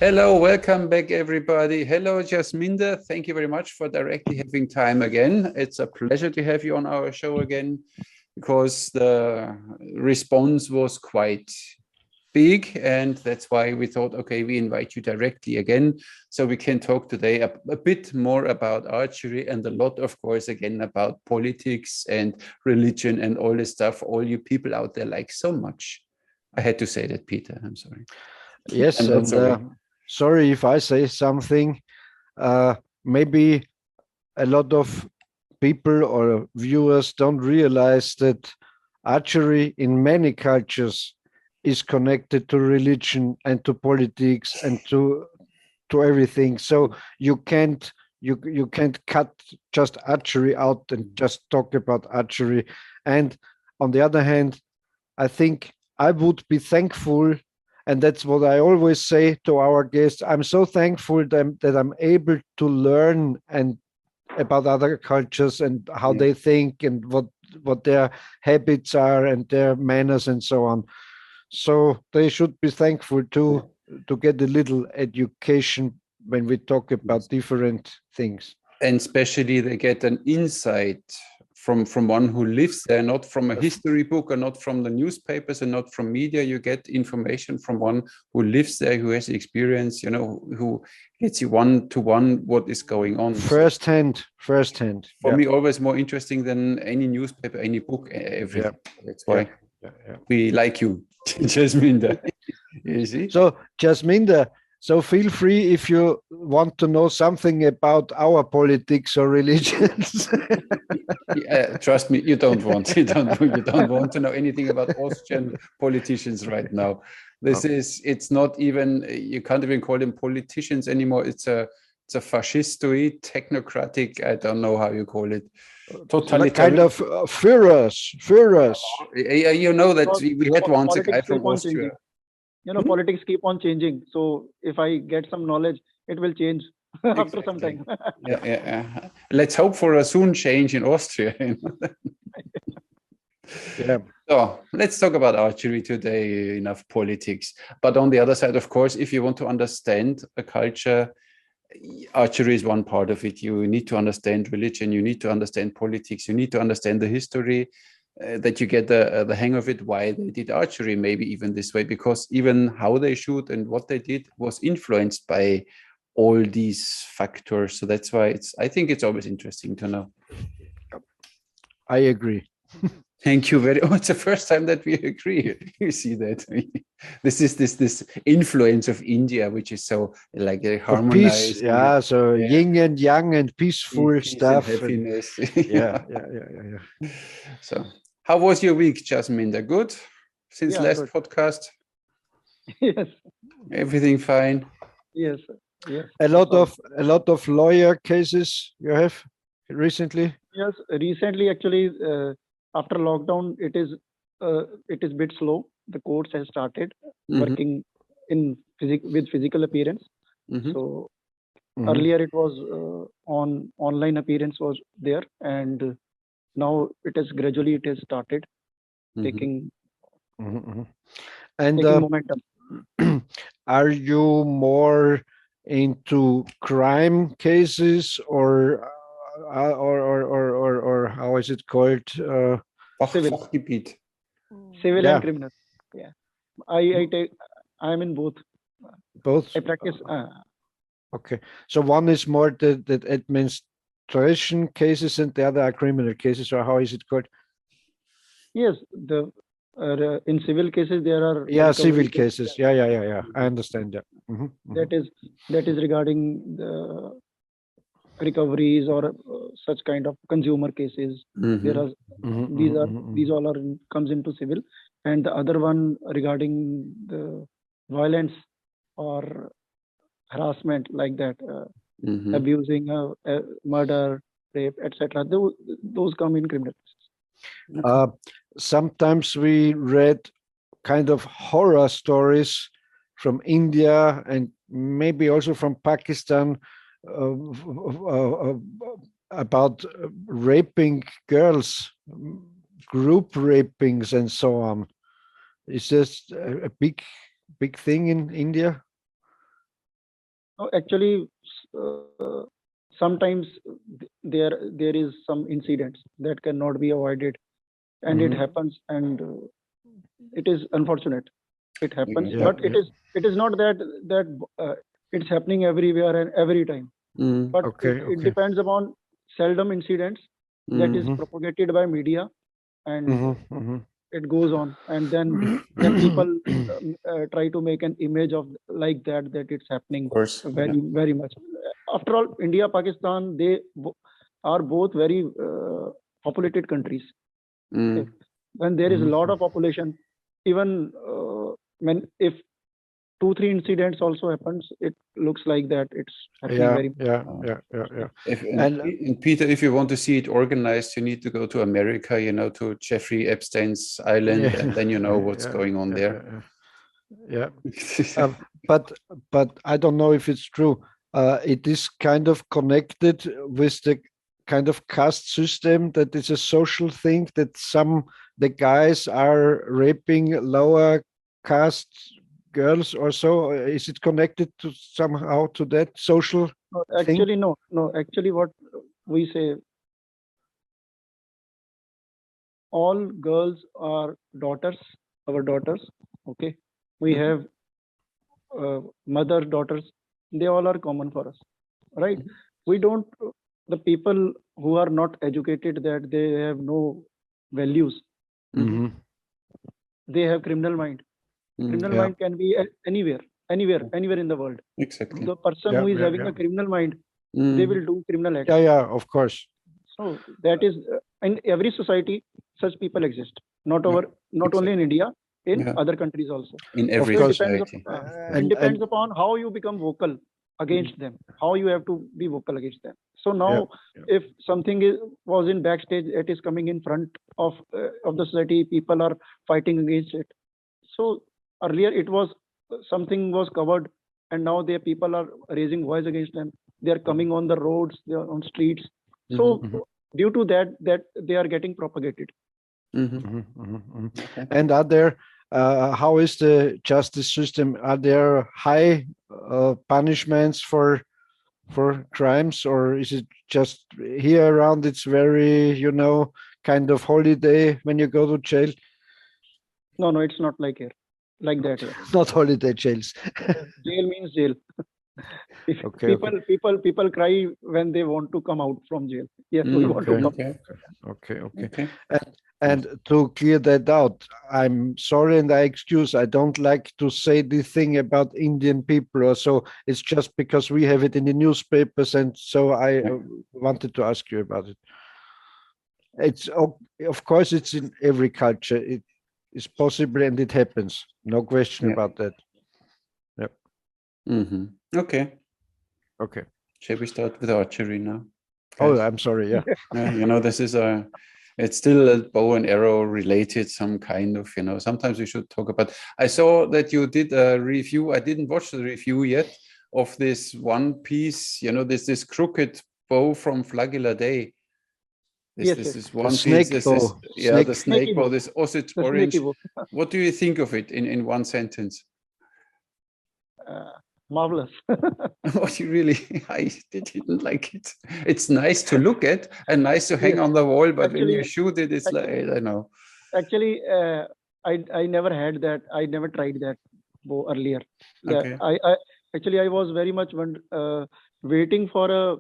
Hello, welcome back, everybody. Hello, Jasminder. Thank you very much for directly having time again. It's a pleasure to have you on our show again because the response was quite big, and that's why we thought, okay, we invite you directly again so we can talk today a bit more about archery and a lot, of course, again about politics and religion and all this stuff all you people out there like so much. I had to say that, Peter. I'm sorry. Yes, I'm not and sorry. sorry if I say something. Maybe a lot of people or viewers don't realize that archery in many cultures is connected to religion and to politics and to everything. So you can't cut just archery out and just talk about archery. And on the other hand, I think I would be thankful, and that's what I always say to our guests. I'm so thankful that I'm able to learn and about other cultures and how they think and what their habits are and their manners and so on. So they should be thankful to get a little education when we talk about different things. And especially they get an insight from one who lives there, not from a history book or not from the newspapers and not from media. You get information from one who lives there, who has experience, who gets you one-to-one what is going on. Firsthand. For me, always more interesting than any newspaper, any book, everything. That's why we like you, Jasminder. You see? So, Jasminder, so feel free if you want to know something about our politics or religions. Trust me, you don't want to know anything about Austrian politicians right now. It's not even, you can't even call them politicians anymore. It's a fascistoid, technocratic, I don't know how you call it. Totalitarian. Kind of Führers. You know that we had once a guy from Austria. Politics keep on changing. So if I get some knowledge, it will change after some time. Yeah. Let's hope for a soon change in Austria. So let's talk about archery today, enough politics. But on the other side, of course, if you want to understand a culture, archery is one part of it. You need to understand religion, you need to understand politics, you need to understand the history, that you get the hang of it, why they did archery, maybe even this way, because even how they shoot and what they did was influenced by all these factors. So that's why I think it's always interesting to know. I agree. Thank you very much. It's the first time that we agree. You see that this is this influence of India, which is so like a harmonized. Peace, yin and yang and peaceful stuff. And happiness. Yeah. So, how was your week, Jasminder? Good since last podcast? Yes. Everything fine? Yes. A lot of lawyer cases you have recently? Yes, recently actually. After lockdown, it is a bit slow. The courts have started working with physical appearance. So earlier it was on online appearance was there, and now it has started taking momentum. Are you more into crime cases or how is it called? Civil and criminal. Yeah, I'm in both. Both. I practice. Okay, so one is more the administration cases, and the other are criminal cases, or how is it called? Yes, in civil cases there are civil cases. Yeah. I understand that. That is regarding the recoveries or such kind of consumer cases. There are these all comes into civil, and the other one regarding the violence or harassment like that, abusing, murder, rape, etc. Those come in criminal cases. Sometimes we read kind of horror stories from India and maybe also from Pakistan about raping girls, group rapings and so on. Is this a big thing in India? No, actually, sometimes there is some incidents that cannot be avoided, and it happens, and it is unfortunate. It happens, but it is not that it's happening everywhere and every time. But it depends upon seldom incidents that is propagated by media, and it goes on, and then people try to make an image of like that it's happening very much. After all, India, Pakistan, they are both very populated countries. Okay? When there is a lot of population, even if 2-3 incidents also happens, it looks like that it's happening And Peter, if you want to see it organized, you need to go to America, to Jeffrey Epstein's island, and then you know what's going on there. But I don't know if it's true. It is kind of connected with the kind of caste system, that is a social thing, that the guys are raping lower caste girls or so. Is it connected to somehow to that social actually thing? No, actually what we say, all girls are our daughters. Okay, we have mother, daughters, they all are common for us, right? We don't, the people who are not educated, that they have no values, they have criminal mind. Criminal mind can be anywhere in the world. Exactly. The person who is having a criminal mind, they will do criminal acts. Of course. So that is, in every society, such people exist. Not only in India, in other countries also. In every society. It depends upon how you become vocal against them, how you have to be vocal against them. So now, if something was in backstage, it is coming in front of the society, people are fighting against it. So earlier it was, something was covered, and now people are raising voice against them. They are coming on the roads, they are on streets. So due to that they are getting propagated. And are there, how is the justice system? Are there high punishments for crimes, or is it just here around it's very, kind of holiday when you go to jail? No, it's not like here, like that here. Not holiday jails. Jail means jail. People cry when they want to come out from jail. Yes, we want to come. Okay. And to clear that out, I'm sorry and I excuse, I don't like to say this thing about Indian people or so. It's just because we have it in the newspapers, and so I wanted to ask you about it. It's, of course, it's in every culture. It is possible and it happens. No question about that. Okay. Shall we start with archery now? Oh, I'm sorry. This is it's still a bow and arrow related, some kind of, sometimes we should talk about. I saw that you did a review. I didn't watch the review yet of this one piece, this crooked bow from Flagella Day. This is one piece. The snake bow, this osage orange. What do you think of it in one sentence? Marvelous. You really, I didn't like it. It's nice to look at and nice to hang on the wall, but when you shoot it, it's like, I don't know. Actually, I never had that. I never tried that bow earlier. Okay. I was very much waiting for a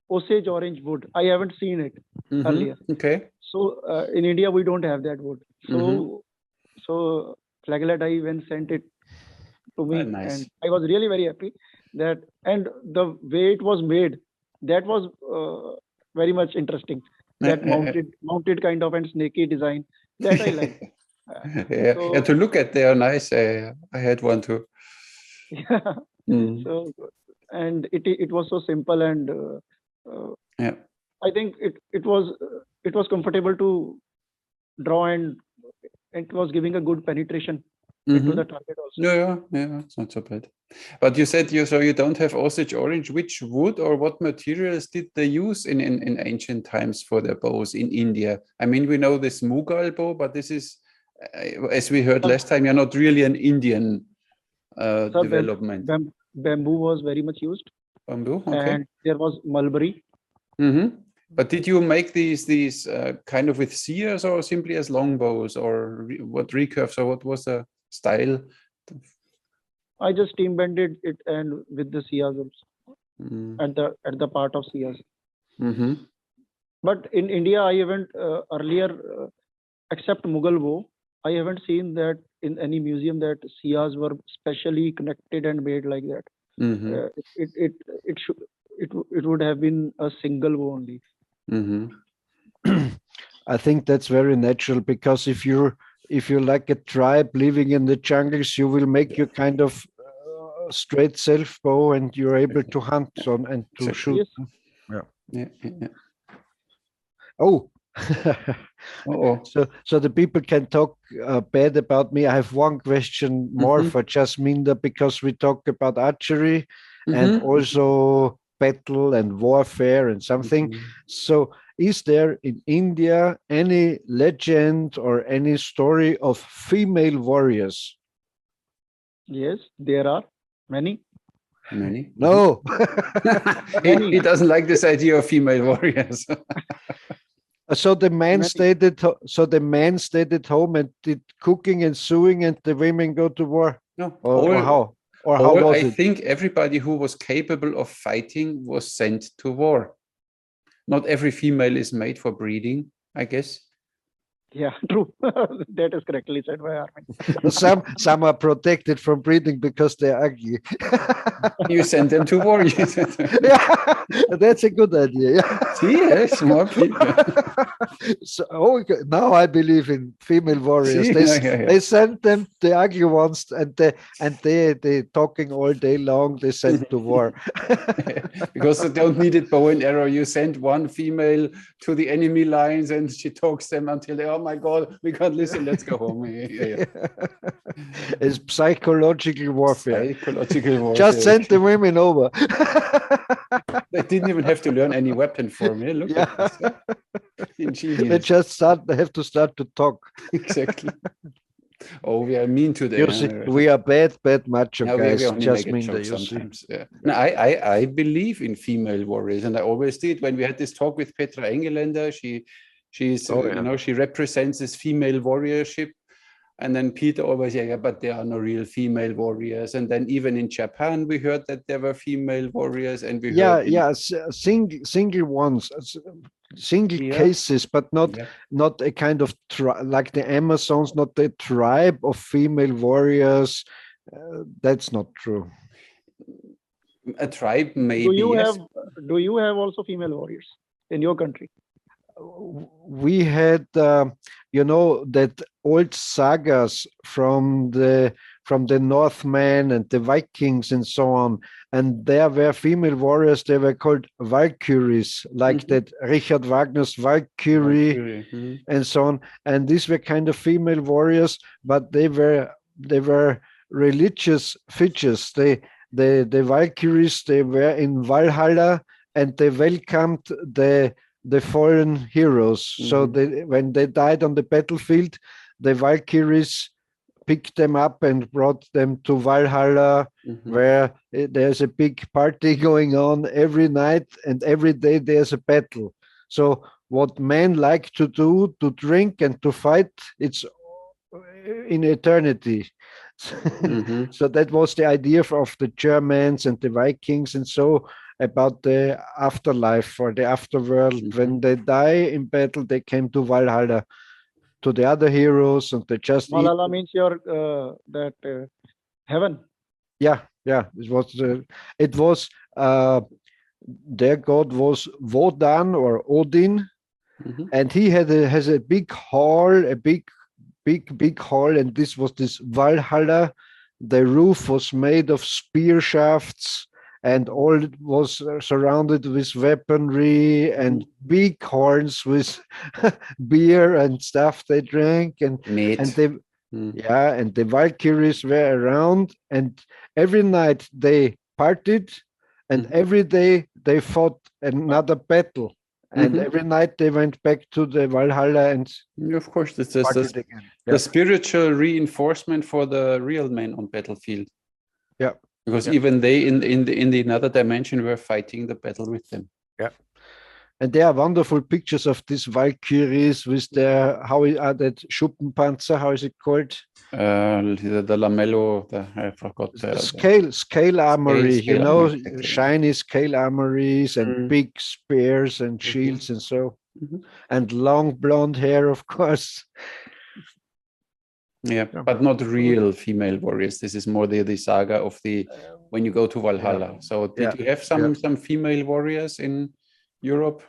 osage orange wood. I haven't seen it earlier. Okay. So in India, we don't have that wood. So Flagella Dye when sent it to me, nice. And I was really very happy that, and the way it was made, that was very much interesting. That mounted kind of and snaky design that I like. To look at, they are nice. I had one too. So, and it was so simple, and I think it was comfortable to draw, and it was giving a good penetration into the target also. Yeah, it's not so bad. But you said you don't have osage orange. Which wood or what materials did they use in ancient times for their bows in India? I mean, we know this Mughal bow, but this is, as we heard last time, you're not really an Indian development. bamboo was very much used, Bamboo, okay. and there was mulberry. But did you make these kind of with sears or simply as longbows, or what recurves, or what was the style? I just steam bended it and with the siyas at the part of siyas. But in India, I haven't earlier, except Mughal bow, I haven't seen that in any museum that siyas were specially connected and made like that. It would have been a single bow only. I think that's very natural, because if you're like a tribe living in the jungles, you will make your kind of straight self bow, and you're able to hunt on and to shoot. Yes. Yeah. Oh. So the people can talk bad about me. I have one question more for Jasminder, because we talk about archery and also battle and warfare and something. So is there in India any legend or any story of female warriors? Yes, there are many. Many? No. He doesn't like this idea of female warriors. So the man stayed at home and did cooking and sewing, and the women go to war. No. Or how? Or how was it? I think everybody who was capable of fighting was sent to war. Not every female is made for breeding, I guess. Yeah, true. That is correctly said by Armin. Some are protected from breeding because they're ugly. You send them to war. Yeah, that's a good idea. Yeah. See, yes, more people. So, now I believe in female warriors. They send them, the ugly ones, and they talking all day long. They send to war because they don't need it bow and arrow. You send one female to the enemy lines, and she talks them until they, oh my God, we can't listen. Let's go home. It's psychological warfare. Psychological warfare. Just send the women over. They didn't even have to learn any weapon for me. Look at this. Ingenious. They just have to start to talk. Exactly. Oh, we are mean today. You see, we are bad macho guys. Jasminder, sometimes. Yeah. No, I believe in female warriors, and I always did. When we had this talk with Petra Engeländer, she's she represents this female warriorship. And then Peter always said, yeah, but there are no real female warriors. And then even in Japan, we heard that there were female warriors, and we heard single ones, single cases, but not a kind of like the Amazons, not the tribe of female warriors. That's not true. A tribe, maybe. Do you have also female warriors in your country? We had, that old sagas from the Northmen and the Vikings and so on, and there were female warriors. They were called Valkyries, like that Richard Wagner's Valkyrie. And so on. And these were kind of female warriors, but they were religious figures. The Valkyries, they were in Valhalla, and they welcomed the fallen heroes. So when they died on the battlefield, the Valkyries picked them up and brought them to Valhalla, where there's a big party going on every night, and every day there's a battle. So what men like to do, to drink and to fight, it's in eternity. So that was the idea of the Germans and the Vikings, and so about the afterlife or the afterworld. When they die in battle, they came to Valhalla, to the other heroes, and they just Valhalla means your heaven. Yeah. It was their god was Wodan or Odin, and he has a big hall, a big hall, and this was this Valhalla. The roof was made of spear shafts, and all was surrounded with weaponry and big horns with beer and stuff they drank, and the Valkyries were around, and every night they partied, and every day they fought another battle, and every night they went back to the Valhalla, and of course this is the spiritual reinforcement for the real men on battlefield. Yeah. Because even they in the another dimension were fighting the battle with them. Yeah. And there are wonderful pictures of these Valkyries with their, how are that Schuppenpanzer, how is it called? The lamello, I forgot. Scale armory, scale armory, shiny scale armories and big spears and shields and so, and long blonde hair, of course. Yeah, but not real female warriors. This is more the saga of the when you go to Valhalla. Yeah. So did you have some female warriors in Europe?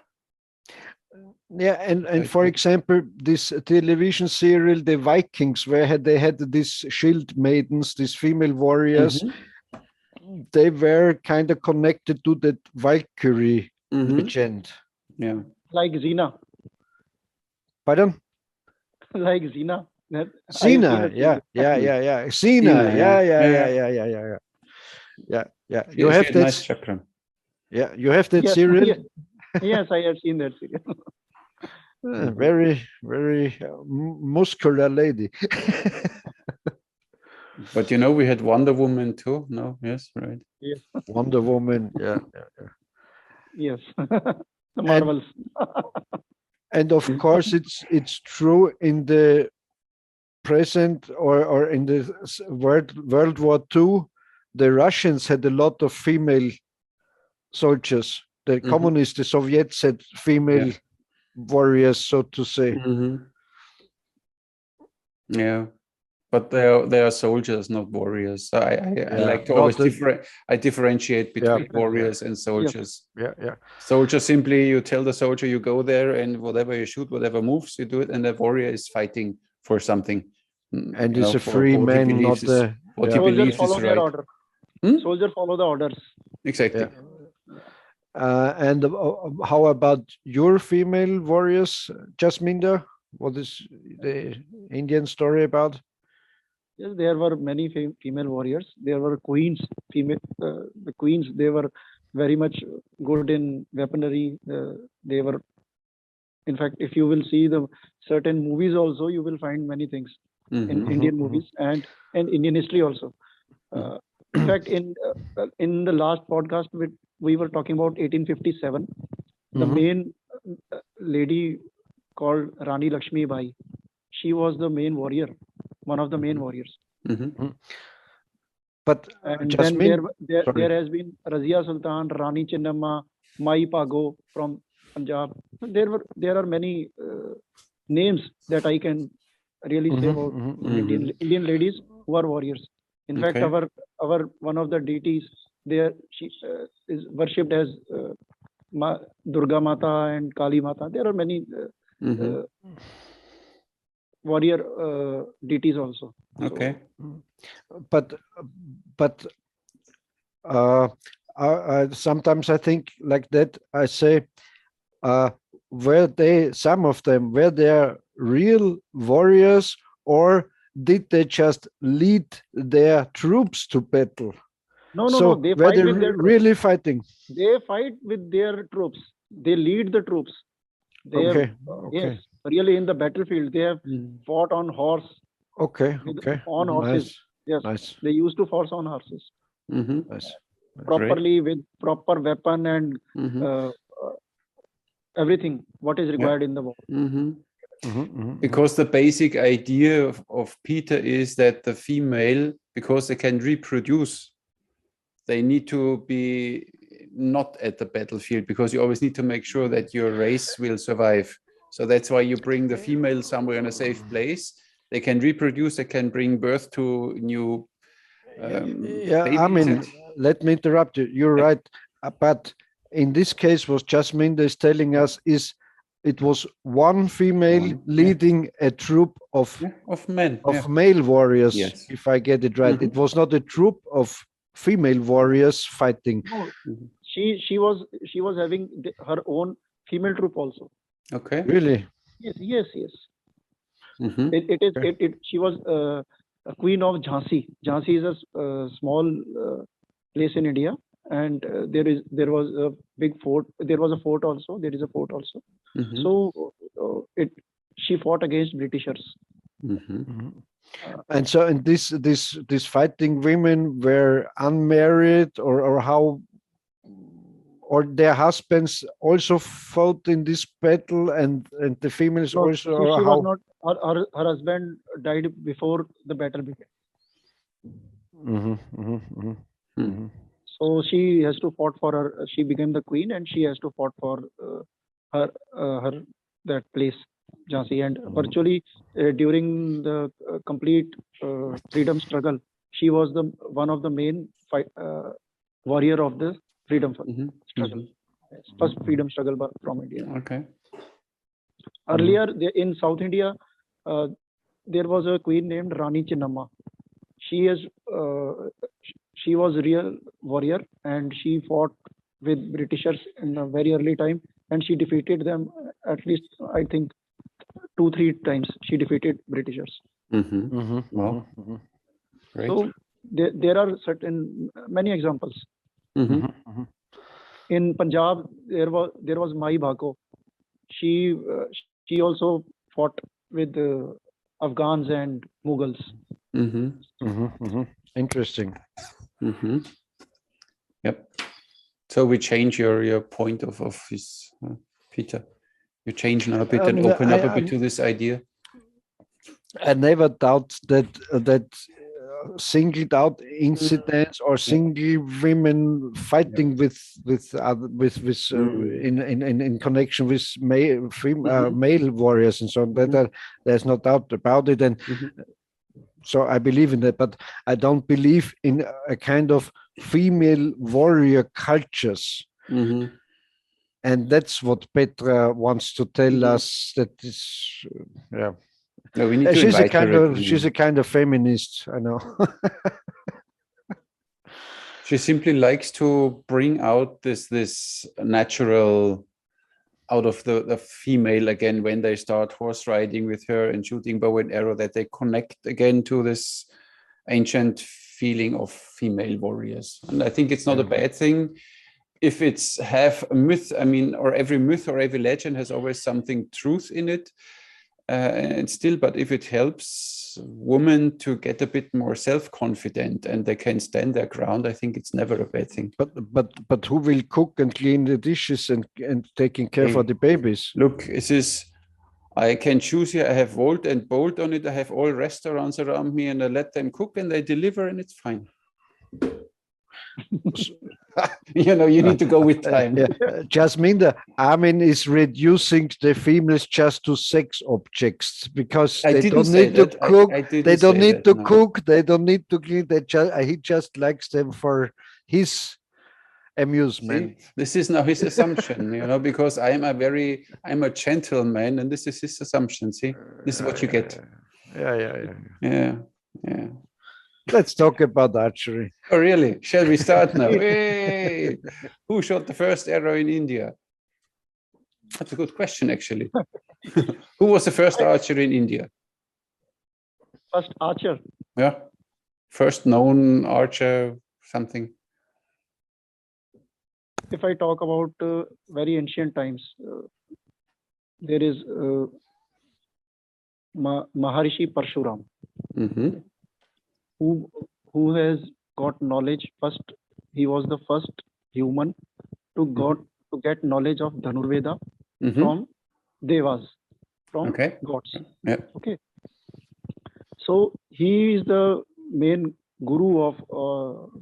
Yeah, and for example, this television serial, The Vikings, where they had these shield maidens, these female warriors, they were kind of connected to that Valkyrie legend. Yeah. Like Xena. Pardon? Like Xena. Xena, yeah. Xena, yeah. You have that nice chakram. Yeah, you have that serial. Yes, I have seen that serial. Very, very muscular lady. But we had Wonder Woman too. No, yes, right. Yes. Wonder Woman, yeah. Yes, the Marvels. And of course, it's true in the present or in the World War II, the Russians had a lot of female soldiers. The communists, the Soviets had female warriors, so to say. Yeah, but they are soldiers, not warriors. So I like to always differentiate between warriors and soldiers. Yeah. Soldier, simply you tell the soldier you go there and whatever you shoot, whatever moves you do it, and the warrior is fighting for something. And it's a free man, not the. What he believes is right. Order. Soldiers follow the orders. Exactly. And how about your female warriors, Jasminder? What is the Indian story about? Yes, there were many female warriors. There were queens, the queens. They were very much good in weaponry. They were, in fact, if you will see the certain movies also, you will find many things in Indian movies and Indian history also. In fact, in the last podcast, we were talking about 1857. The main lady called Rani Lakshmi Bai. She was the main warrior, one of the main warriors. But and then there has been Razia Sultan, Rani Chinnamma, Mai Pago from Punjab. There are many names that I can really say about Indian ladies who are warriors. In fact, our one of the deities there, she is worshipped as Durga Mata and Kali Mata. There are many warrior deities also. Okay. So, but sometimes I think like that. I say, some of them were they real warriors, or did they just lead their troops to battle? No. They were fight they with their really fighting? They fight with their troops. They lead the troops. Yes, really in the battlefield. They have fought on horse. On horses. Nice. Yes, nice. They used to force on horses. Nice. Properly with proper weapon and everything what is required in the war. Because the basic idea of Peter is that the female, because they can reproduce, they need to be not at the battlefield, because you always need to make sure that your race will survive. So that's why you bring the female somewhere in a safe place. They can reproduce, they can bring birth to new Armin, let me interrupt you. You're right. But in this case, what Jasminder is telling us is it was one female leading a troop of men, of male warriors, if I get it right. It was not a troop of female warriors fighting. No, she was having her own female troop also. Okay. Really? Yes. She was a queen of Jhansi. Jhansi is a small place in India, and there was a big fort. There was a fort also. There is a fort also. So she fought against Britishers. And so, and these fighting women were unmarried, or how, or their husbands also fought in this battle, and the females No, also, or she was how? not. Her husband died before the battle began. So she has to fought for her. She became the queen, and she has to fought for her that place, Jhansi. And virtually during the complete freedom struggle, she was the one of the main warrior of the freedom struggle. Yes, first freedom struggle from India. Okay. Earlier in South India, there was a queen named Rani Chinnamma. She was a real warrior, and she fought with Britishers in a very early time, and she defeated them at least, I think, 2-3 times. She defeated Britishers. Wow. Great. So there are many examples. In Punjab, there was Mai Bhako. She also fought with Afghans and Mughals. Interesting. Yep. So we change your point of this, Peter. You change now a bit and open up a bit to this idea. I never doubt that singled out incidents or single women fighting with in connection with male warriors and so on. That there's no doubt about it, and so I believe in that. But I don't believe in a kind of female warrior cultures. And that's what Petra wants to tell us. That is, yeah. No, we need to she's a kind of feminist, I know. She simply likes to bring out this natural out of the female again when they start horse riding with her and shooting bow and arrow, that they connect again to this ancient feeling of female warriors. And I think it's not a bad thing if it's half a myth. I mean, or every myth or every legend has always something truth in it. And still, but if it helps women to get a bit more self-confident and they can stand their ground, I think it's never a bad thing. But who will cook and clean the dishes and taking care for the babies? Look, I can choose here. I have Volt and Bolt on it. I have all restaurants around me, and I let them cook and they deliver, and it's fine. You need to go with time. Jasminder, Armin is reducing the females just to sex objects because they don't need to cook. They don't need to cook. They don't need to clean. He just likes them for his amusement. See, this is now his assumption, because I'm a gentleman, and this is his assumption. See, this is what you get. Yeah. Let's talk about archery. Oh, really? Shall we start now? Hey! Who shot the first arrow in India? That's a good question, actually. Who was the first archer in India? First archer? Yeah. First known archer, something. If I talk about very ancient times, there is Maharishi Parshuram. Who has got knowledge first. He was the first human to get knowledge of Dhanurveda from devas, from gods. Okay. So he is the main guru of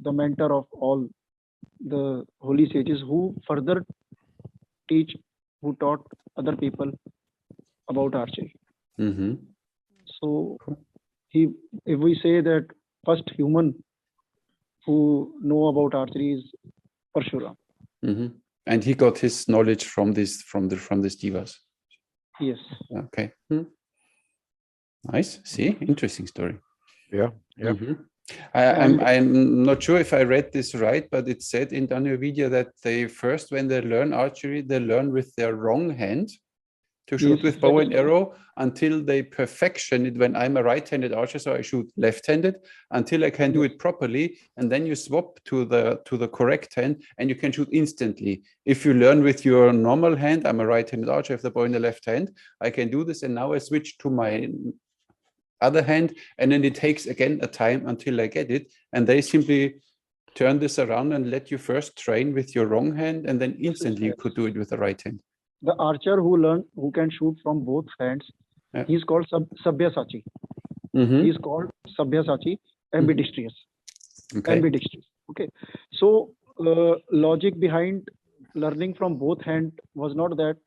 the mentor of all the holy sages who further who taught other people about archery. So if we say that first human who know about archery is Parshuram. And he got his knowledge from these devas. Yes. Okay. Nice. See, interesting story. Yeah. I'm not sure if I read this right, but it said in Daniel video that they first, when they learn archery, they learn with their wrong hand to shoot with bow and arrow until they perfection it. When I'm a right-handed archer, so I shoot left-handed until I can do it properly, and then you swap to the correct hand and you can shoot instantly. If you learn with your normal hand, I'm a right-handed archer, I have the bow in the left hand, I can do this, and now I switch to my other hand, and then it takes again a time until I get it. And they simply turn this around and let you first train with your wrong hand, and then instantly you could do it with the right hand. The archer who can shoot from both hands, he's called Sabyasachi. He's called Sabyasachi, ambidextrous. Ambidextrous. Okay. So logic behind learning from both hands was not that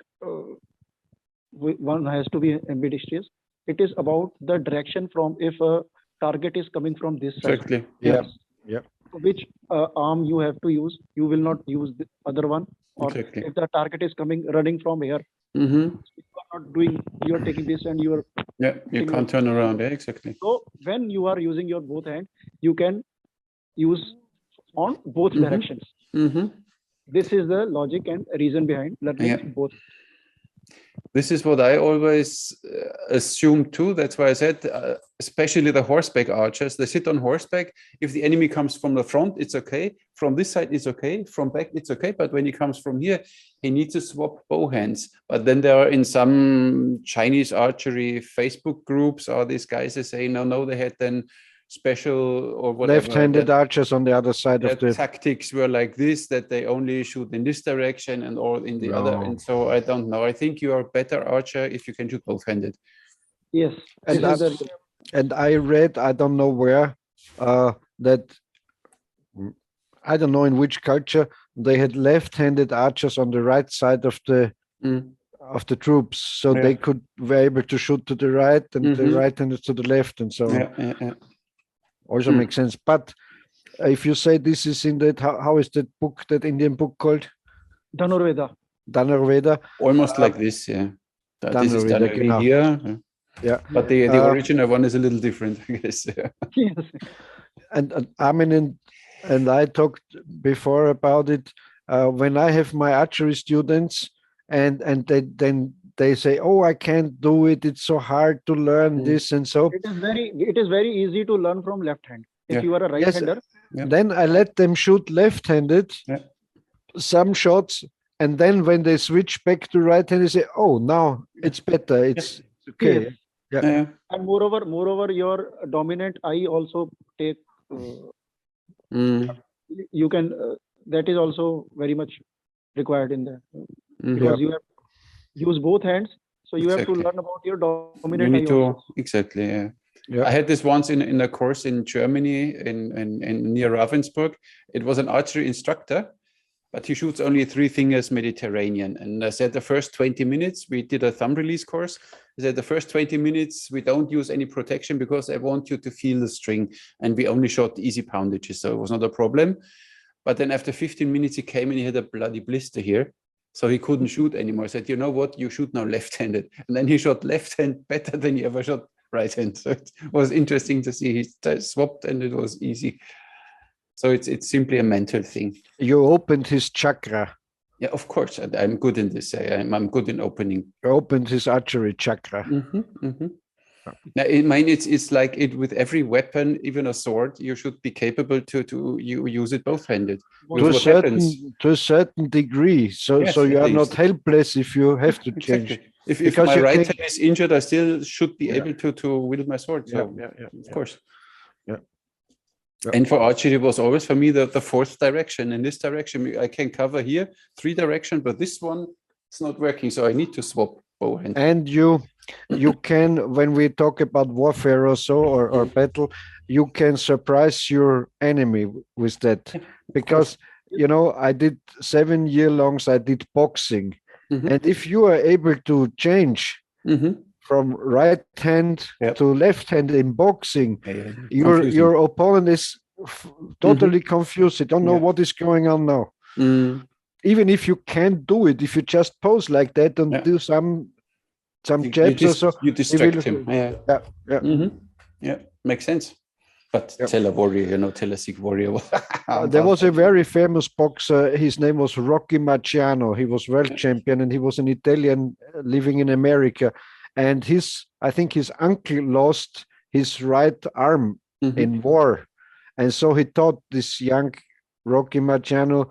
one has to be ambidextrous. It is about the direction from if a target is coming from this side. Exactly. Yeah. Yeah. Which arm you have to use. You will not use the other one. Or if the target is running from here, you are not doing. You are taking this and you are. Yeah, you can't turn around. Yeah, exactly. So when you are using your both hands, you can use on both directions. This is the logic and reason behind learning both. This is what I always assume too. That's why I said, especially the horseback archers, they sit on horseback. If the enemy comes from the front, it's okay. From this side, it's okay. From back, it's okay. But when he comes from here, he needs to swap bow hands. But then there are in some Chinese archery Facebook groups, or these guys that say, no, they had then special or whatever. Left-handed archers on the other side of the tactics were like this, that they only shoot in this direction and or in the other. And so I don't know. I think you are a better archer if you can shoot both-handed. Yes. And I read, I don't know where, that I don't know in which culture they had left-handed archers on the right side of the troops, so they could were able to shoot to the right and the right-handed to the left, and so on. Also makes sense. But if you say this is in that, how is that book, that Indian book called? Dhanurveda. Dhanurveda. Almost like this, yeah. This is Dhanurveda here. Yeah. But the original one is a little different, I guess. Yes. And Armin and I talked before about it. When I have my archery students and they say, "Oh, I can't do it. It's so hard to learn this and so." It is very easy to learn from left hand. If you are a right-hander, then I let them shoot left-handed, some shots, and then when they switch back to right-handed, they say, "Oh, now it's better. It's okay." Yeah. And moreover, your dominant eye also take. You can. That is also very much required in that because you have use both hands, so you have to learn about your dominant eye also. Exactly. Yeah. I had this once in a course in Germany, in near Ravensburg. It was an archery instructor, but he shoots only 3 fingers Mediterranean. And I said the first 20 minutes, we did a thumb release course. I said the first 20 minutes, we don't use any protection because I want you to feel the string. And we only shot easy poundages, so it was not a problem. But then after 15 minutes, he came and he had a bloody blister here. So he couldn't shoot anymore. I said, you know what, you shoot now left-handed. And then he shot left hand better than he ever shot right hand. So it was interesting to see. He swapped and it was easy. So it's simply a mental thing. You opened his chakra. Yeah, of course. I'm good in this. I'm good in opening. You opened his archery chakra. Now, I mean, it's like it with every weapon, even a sword, you should be capable to use it both-handed. To a certain degree. So you are not helpless if you have to change. Exactly. If my right hand is injured, I still should be able to wield my sword. So, of course. And for archery, it was always for me the fourth direction. In this direction, I can cover here 3 directions, but this one is not working. So I need to swap bow hand. And you can, when we talk about warfare or so, or battle, you can surprise your enemy with that. Because, I did 7 years long, I did boxing. And if you are able to change from right hand to left hand in boxing, your opponent is totally confused. They don't know what is going on now. Even if you can't do it, if you just pose like that and do some jabs or so, you distract him. Makes sense. But tell a warrior, tell a Sikh warrior. There was a very famous boxer. His name was Rocky Marciano. He was world champion, and he was an Italian living in America. And I think his uncle lost his right arm in war. And so he taught this young Rocky Marciano,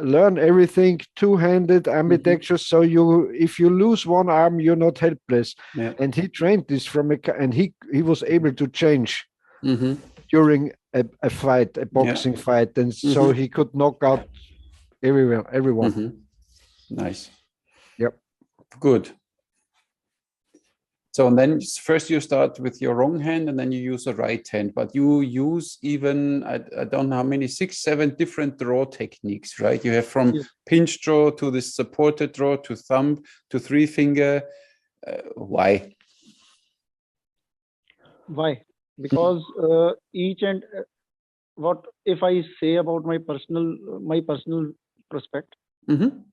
learn everything two-handed ambidextrous. So if you lose one arm, you're not helpless. Yeah. And he trained this and he was able to change during a fight, a boxing fight, and so he could knock out everyone. Nice. Yep. Good. So and then first you start with your wrong hand and then you use the right hand, but you use even, I don't know how many, 6, 7 different draw techniques, right? You have from pinch draw to this supported draw to thumb to 3-finger. Why? Why? Because each and what if I say about my personal prospect, an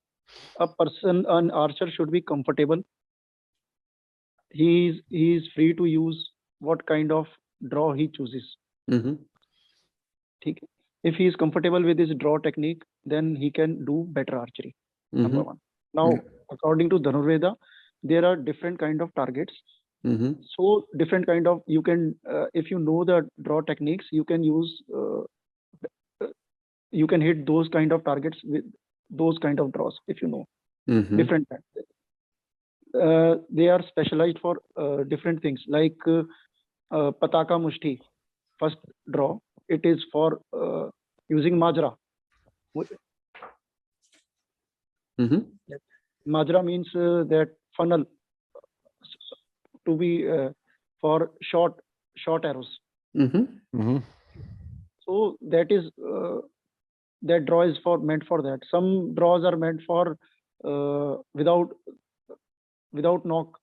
archer should be comfortable. He is free to use what kind of draw he chooses. If he is comfortable with his draw technique, then he can do better archery. Number one. Now, according to Dhanurveda, there are different kind of targets. So different kind of, you can if you know the draw techniques, you can use you can hit those kind of targets with those kind of draws, if you know different types. They are specialized for different things, like Pataka Mushti, first draw. It is for using Majra. Majra means that funnel to be for short arrows. So that is that draw is meant for that. Some draws are meant for without knock.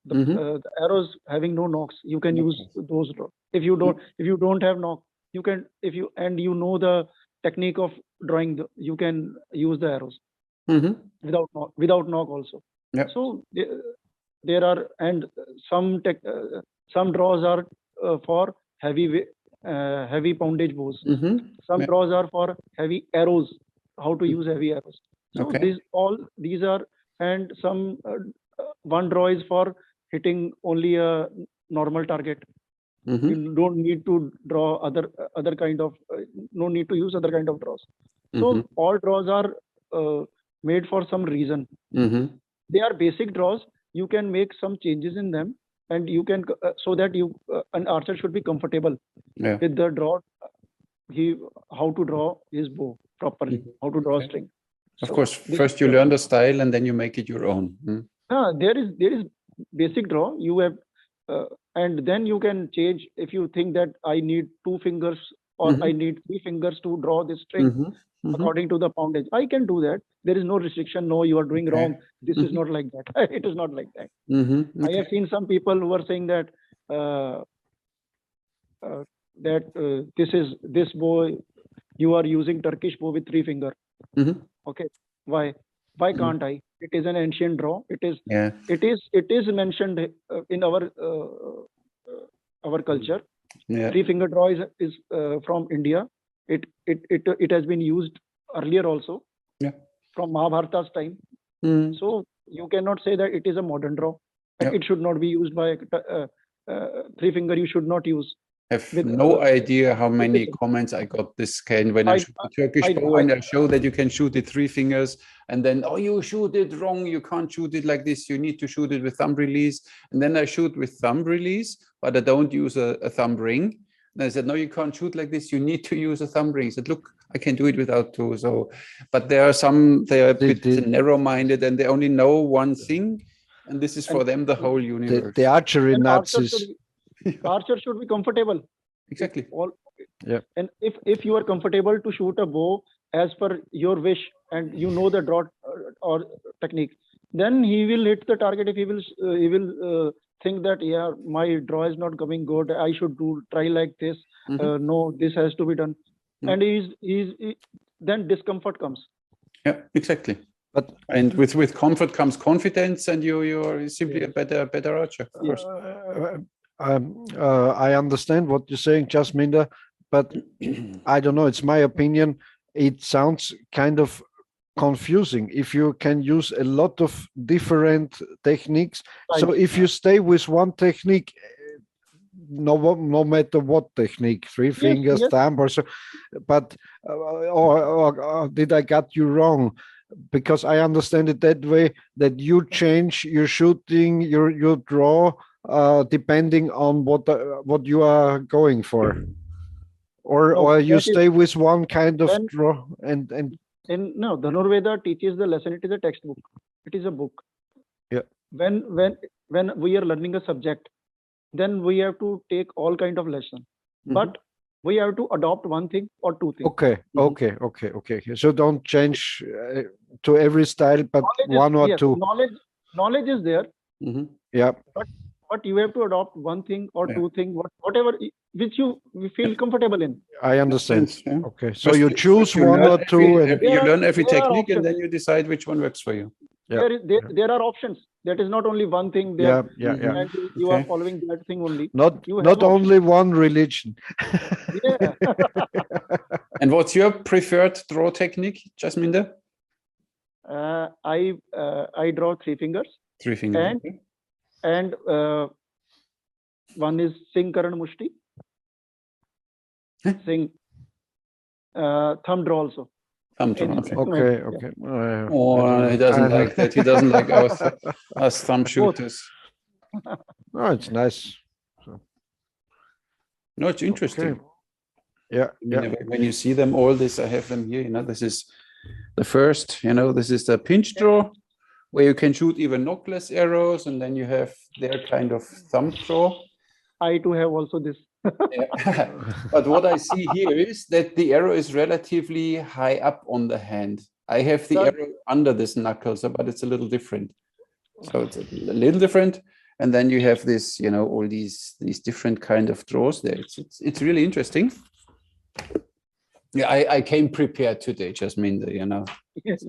The arrows having no knocks, you can use those draws. If you don't have knock, you can, you know the technique of drawing, you can use the arrows without knock also. So there are, and some draws are for heavy poundage bows. Some draws are for heavy arrows, how to use heavy arrows. So these are, and some one draw is for hitting only a normal target. You don't need to draw other kind of no need to use other kind of draws. So all draws are made for some reason. They are basic draws. You can make some changes in them, and you can so that an archer should be comfortable with the draw. How to draw his bow properly, how to draw string. Of course, first you learn the style and then you make it your own. There is basic draw. You have, and then you can change if you think that I need 2 fingers or I need 3 fingers to draw this string according to the poundage. I can do that. There is no restriction. No, you are doing wrong. This is not like that. It is not like that. I have seen some people who are saying that this bow, you are using Turkish bow with 3 finger. Okay, why can't I? It is an ancient draw. It is mentioned in our culture. 3-finger draw is from India. It has been used earlier also, from Mahabharata's time. So you cannot say that it is a modern draw. It should not be used by 3-finger. You should not use. I have no idea how many comments I got this kind when I shoot the Turkish bow and I show that you can shoot it 3 fingers, and then, oh, you shoot it wrong. You can't shoot it like this. You need to shoot it with thumb release. And then I shoot with thumb release, but I don't use a thumb ring. And I said, no, you can't shoot like this. You need to use a thumb ring. I said, look, I can do it without 2. So, but they are a bit narrow-minded and they only know one thing. And this is for them the whole universe. The archery Nazis. Archer should be comfortable. Exactly. And if you are comfortable to shoot a bow as per your wish, and you know the draw or technique, then he will hit the target. If he will think that my draw is not coming good, I should try like this. No, this has to be done. And then discomfort comes. Yeah, exactly. And with comfort comes confidence, and you're simply a better archer. Of course. I understand what you're saying, Jasminder, but I don't know. It's my opinion. It sounds kind of confusing if you can use a lot of different techniques. So if you stay with one technique, no matter what technique, three fingers, thumb or so. But or did I get you wrong? Because I understand it that way, that you change your shooting, your draw, depending on what you are going for, or you stay with one kind of draw and. No, Dhanurveda teaches the lesson. It is a textbook. It is a book. Yeah. When we are learning a subject, then we have to take all kind of lesson, but we have to adopt one thing or two things. Okay. So don't change to every style, but one or two. Knowledge is there. Yeah. But you have to adopt one thing or two things, whatever which you feel comfortable in. I understand. Okay, so you choose one or two, and you learn every technique, and then you decide which one works for you. There are options. That is not only one thing there. And you are following that thing only. Not only one religion. Yeah. And what's your preferred draw technique, Jasminder? I draw three fingers. Three fingers. And one is Singh Karan Mushti. Singh thumb draw also. Thumb draw. Okay. He doesn't like that. He doesn't like us thumb shooters. No, it's nice. No, it's interesting. Okay. Yeah. When you see them all, I have them here. This is the first. This is the pinch draw, where you can shoot even knockless arrows, and then you have their kind of thumb draw. I too have also this. But what I see here is that the arrow is relatively high up on the hand. I have the arrow under this knuckle, but it's a little different. So it's a little different. And then you have this, all these different kind of draws there. It's really interesting. Yeah, I came prepared today, Jasminder, Yes.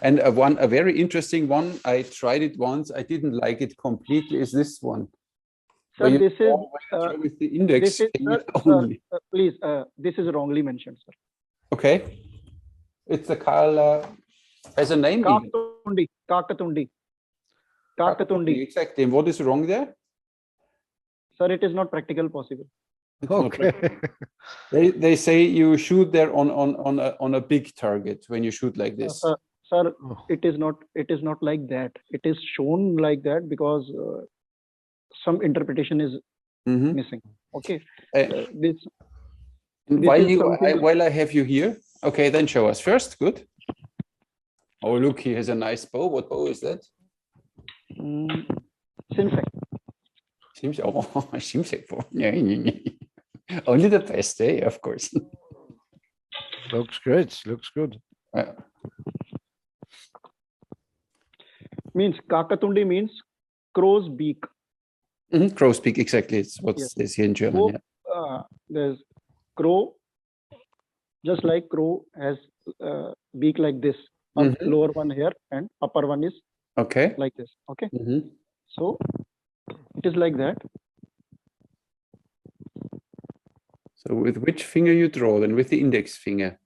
And a very interesting one, I tried it once, I didn't like it completely, is this one. Sir, this is with the index only. Please, this is wrongly mentioned, sir. Okay. It's a Kala, has a name. Kakatundi. Exactly. And what is wrong there? Sir, it is not practical possible. Okay. They say you shoot there on a big target when you shoot like this. Sir, it is not like that. It is shown like that because some interpretation is missing. Okay. While I have you here, okay, then show us first. Good. Oh, look, he has a nice bow. What bow is that? Simsek. Simsek. Only the best, of course. Looks great. Looks good. Means Kakatundi means crow's beak. Crow's beak, exactly. It's what is here in German. So, there's crow, just like crow has beak like this. Lower one here and upper one is like this. Okay. So it is like that. So with which finger you draw? Then with the index finger.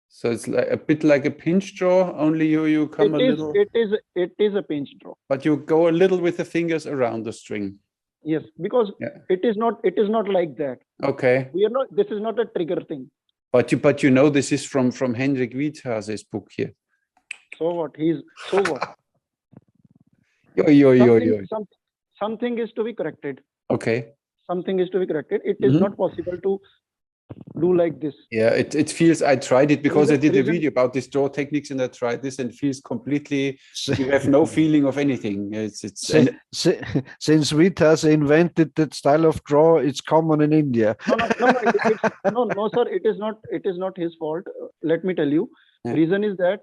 So it's like a bit like a pinch draw, only you come a little. It is a pinch draw. But you go a little with the fingers around the string. Yes, because it is not like that. Okay. We are not. This is not a trigger thing. But this is from Henrik Wiethase's book here. So what? So what? Something is to be corrected. Okay. Something is to be corrected. It is not possible to do like this. Yeah, it feels, I tried it because I did a video about this draw techniques and I tried this and it feels completely, you have no feeling of anything. Since Vitas invented that style of draw, it's common in India. No, sir, it is not his fault. Let me tell you. Reason is that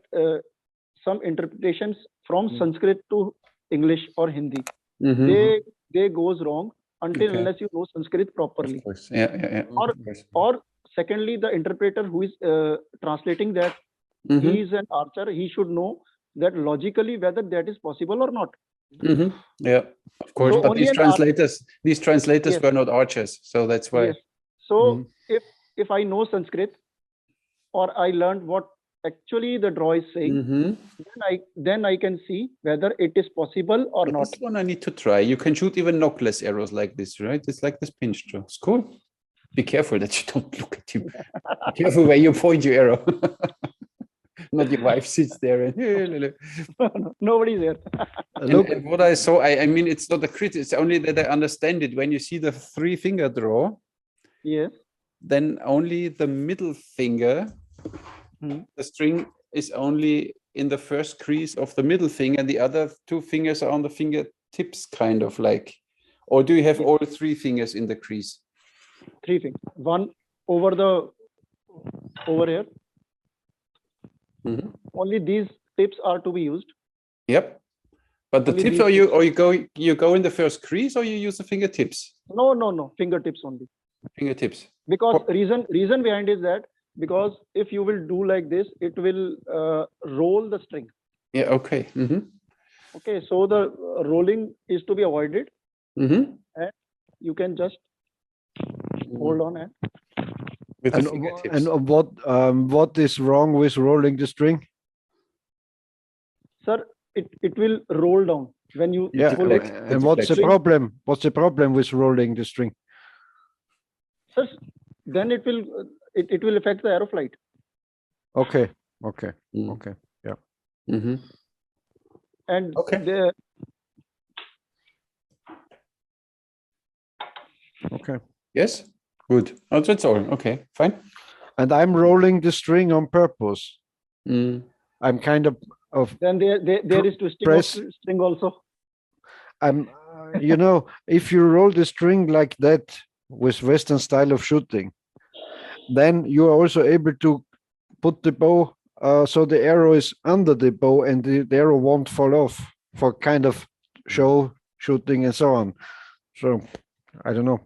some interpretations from Sanskrit to English or Hindi, they goes wrong unless you know Sanskrit properly. Of course. Yeah. Or secondly, the interpreter who is translating that, he is an archer, he should know that logically whether that is possible or not. Yeah, of course. So but these translators were not archers, so that's why. Yes. So if I know Sanskrit or I learned what actually the draw is saying, then I can see whether it is possible or not. This one I need to try. You can shoot even knockless arrows like this, right? It's like this pinch draw. It's cool. Be careful that you don't look at you. Be careful where you point your arrow. Not your wife sits there and nobody's there. And what I saw, I mean, it's not a critic, it's only that I understand it. When you see the 3-finger draw, yes, then only the middle finger, the string is only in the first crease of the middle finger, and the other 2 fingers are on the fingertips, kind of like. Or do you have all 3 fingers in the crease? 3 fingers. One over here. Only these tips are to be used. Yep. But the Only tips, these or you go in the first crease, or you use the fingertips? No. Fingertips only. Fingertips. Because reason behind is that because if you will do like this, it will roll the string. Yeah. Okay. Okay. So the rolling is to be avoided, and you can just hold on and. With the fingertips. And what is wrong with rolling the string? Sir, it will roll down when you pull it. And what's the problem? What's the problem with rolling the string? Sir, then it will affect the arrow flight. Okay. Yeah. And okay. Yes. Good. Oh, that's all. Okay, fine. And I'm rolling the string on purpose. I'm kind of then there is twisting of string also. I'm if you roll the string like that with Western style of shooting, then you are also able to put the bow so the arrow is under the bow and the arrow won't fall off for kind of show shooting and so on. So I don't know.